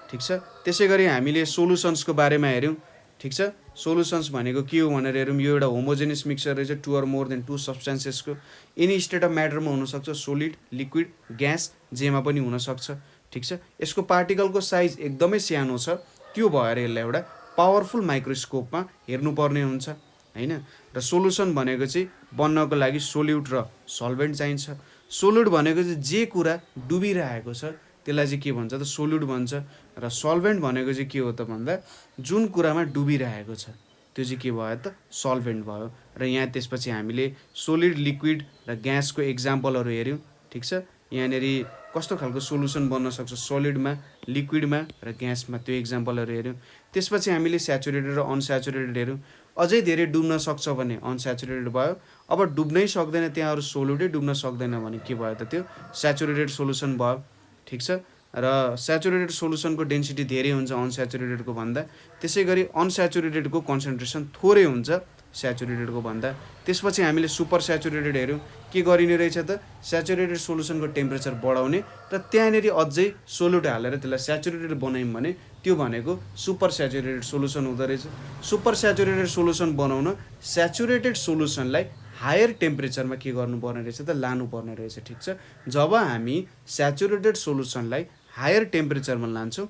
ठिक छ। त्यसै गरी हामीले सोल्युसन्सको बारेमा हेऱ्यौँ, ठिक छ। सोल्युसन्स भनेको के हो भनेर हेऱ्यौँ। यो एउटा होमोजेनियस मिक्सचर रहेछ 2 or more than 2 सब्सटेन्सेसको। एनी स्टेट अफ म्याटरमा हुनसक्छ, सोलिड, लिक्विड, ग्यास जेमा पनि हुनसक्छ, ठिक छ। यसको पार्टिकलको साइज एकदमै सानो छ, त्यो भएर यसलाई एउटा पावरफुल माइक्रोस्कोपमा हेर्नुपर्ने हुन्छ हैन। र सोल्युसन भनेको चाहिँ बन्नको लागि सोल्युट र सल्भेन्ट चाहिन्छ। सोल्युट भनेको चाहिँ जे कुरा डुबिरहेको छ त्यसलाई चाहिँ के भन्छ त सोल्युट भन्छ, र सल्भेन्ट भनेको चाहिँ के हो त भन्दा जुन कुरामा डुबिरहेको छ त्यो चाहिँ के भयो त सल्भेन्ट भयो। र यहाँ त्यसपछि हामीले सोलिड, लिक्विड र ग्यासको एक्जाम्पलहरू हेऱ्यौँ, ठिक छ। यहाँनिर कस्तो खालको सोल्युसन बन्न सक्छ सोलिडमा, लिक्विडमा र ग्यासमा, त्यो एक्जाम्पलहरू हेऱ्यौँ। त्यसपछि हामीले स्याचुरेटेड र अनस्याचुरेटेड हेऱ्यौँ। अझै धेरै डुब्न सक्छ भने अनस्याचुरेटेड भयो। अब डुब्नै सक्दैन, त्यहाँ अरू सोल्युटै डुब्न सक्दैन भने के भयो त त्यो स्याचुरेटेड सोल्युसन भयो, ठिक छ। र स्याचुरेटेड सोल्युसनको डेन्सिटी धेरै हुन्छ अनस्याचुरेटेडको भन्दा। त्यसै गरी अनस्याचुरेटेडको कन्सन्ट्रेसन थोरै हुन्छ स्याचुरेटेडको भन्दा। त्यसपछि हामीले सुपर स्याचुरेटेड हेऱ्यौँ। के गरिने रहेछ त स्याचुरेटेड सोल्युसनको टेम्परेचर बढाउने र त्यहाँनिर अझै सोल्युट हालेर त्यसलाई स्याचुरेटेड बनायौँ भने त्यो भनेको सुपर स्याचुरेटेड सोल्युसन हुँदो रहेछ। सुपर स्याचुरेटेड सोल्युसन बनाउन स्याचुरेटेड सोल्युसनलाई हायर टेम्परेचरमा के गर्नुपर्ने रहेछ त लानुपर्ने रहेछ, ठिक छ। जब हामी स्याचुरेटेड सोल्युसनलाई हायर टेम्परेचरमा लान्छौँ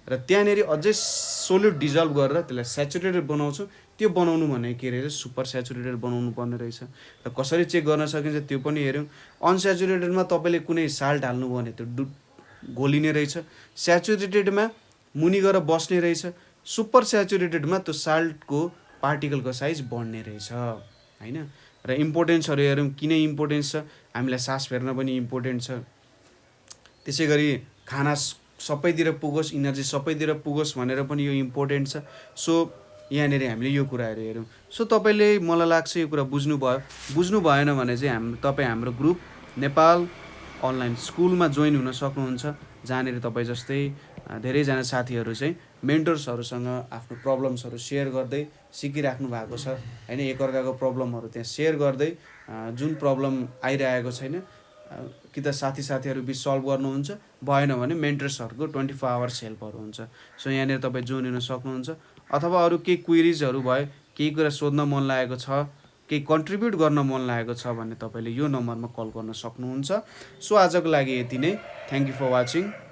र त्यहाँनिर अझै सोल्युट डिजल्भ गरेर त्यसलाई स्याचुरेटेड बनाउँछौँ, त्यो बनाउनु भने के रहेछ सुपर स्याचुरेटेड बनाउनु पर्ने रहेछ। र कसरी चेक गर्न सकिन्छ त्यो पनि हेऱ्यौँ। अनस्याचुरेटेडमा तपाईँले कुनै साल्ट हाल्नुभयो भने त्यो घोलिने रहेछ, स्याचुरेटेडमा मुनि गएर बस्ने रहेछ, सुपर स्याचुरेटेडमा त्यो साल्टको पार्टिकलको साइज बढ्ने रहेछ हैन। र इम्पोर्टेन्सहरू हेऱ्यौँ, किन इम्पोर्टेन्स छ, हामीलाई सास फेर्न पनि इम्पोर्टेन्ट छ। त्यसै गरी खाना सबैतिर पुगोस्, इनर्जी सबैतिर पुगोस् भनेर पनि यो इम्पोर्टेन्ट छ। सो यहाँनिर हामीले यो कुराहरू हेऱ्यौँ। सो तपाईँले मलाई लाग्छ यो कुरा बुझ्नुभयो। बुझ्नु भएन भने चाहिँ तपाईँ हाम्रो ग्रुप नेपाल अनलाइन स्कुलमा जोइन हुन सक्नुहुन्छ, जहाँनिर तपाईँ जस्तै धेरैजना साथीहरू चाहिँ मेन्टर्सहरूसँग आफ्नो प्रब्लम्सहरू सेयर गर्दै सिकिराख्नु भएको छ हैन। एकअर्काको प्रब्लमहरू त्यहाँ सेयर गर्दै जुन प्रब्लम आइरहेको छैन कि त साथीहरू बिच सल्भ गर्नुहुन्छ, भएन भने मेन्टर्सहरूको 24 आवर्स हेल्पहरू हुन्छ। सो यहाँनिर तपाईँ जोइन हुन सक्नुहुन्छ। अथवा अरू केही क्वेरिजहरू भयो, केही कुरा सोध्न मन लागेको छ, केही कन्ट्रिब्युट गर्न मन लागेको छ भने तपाईँले यो नम्बरमा कल गर्न सक्नुहुन्छ। सो आजको लागि यति नै। Thank you for watching.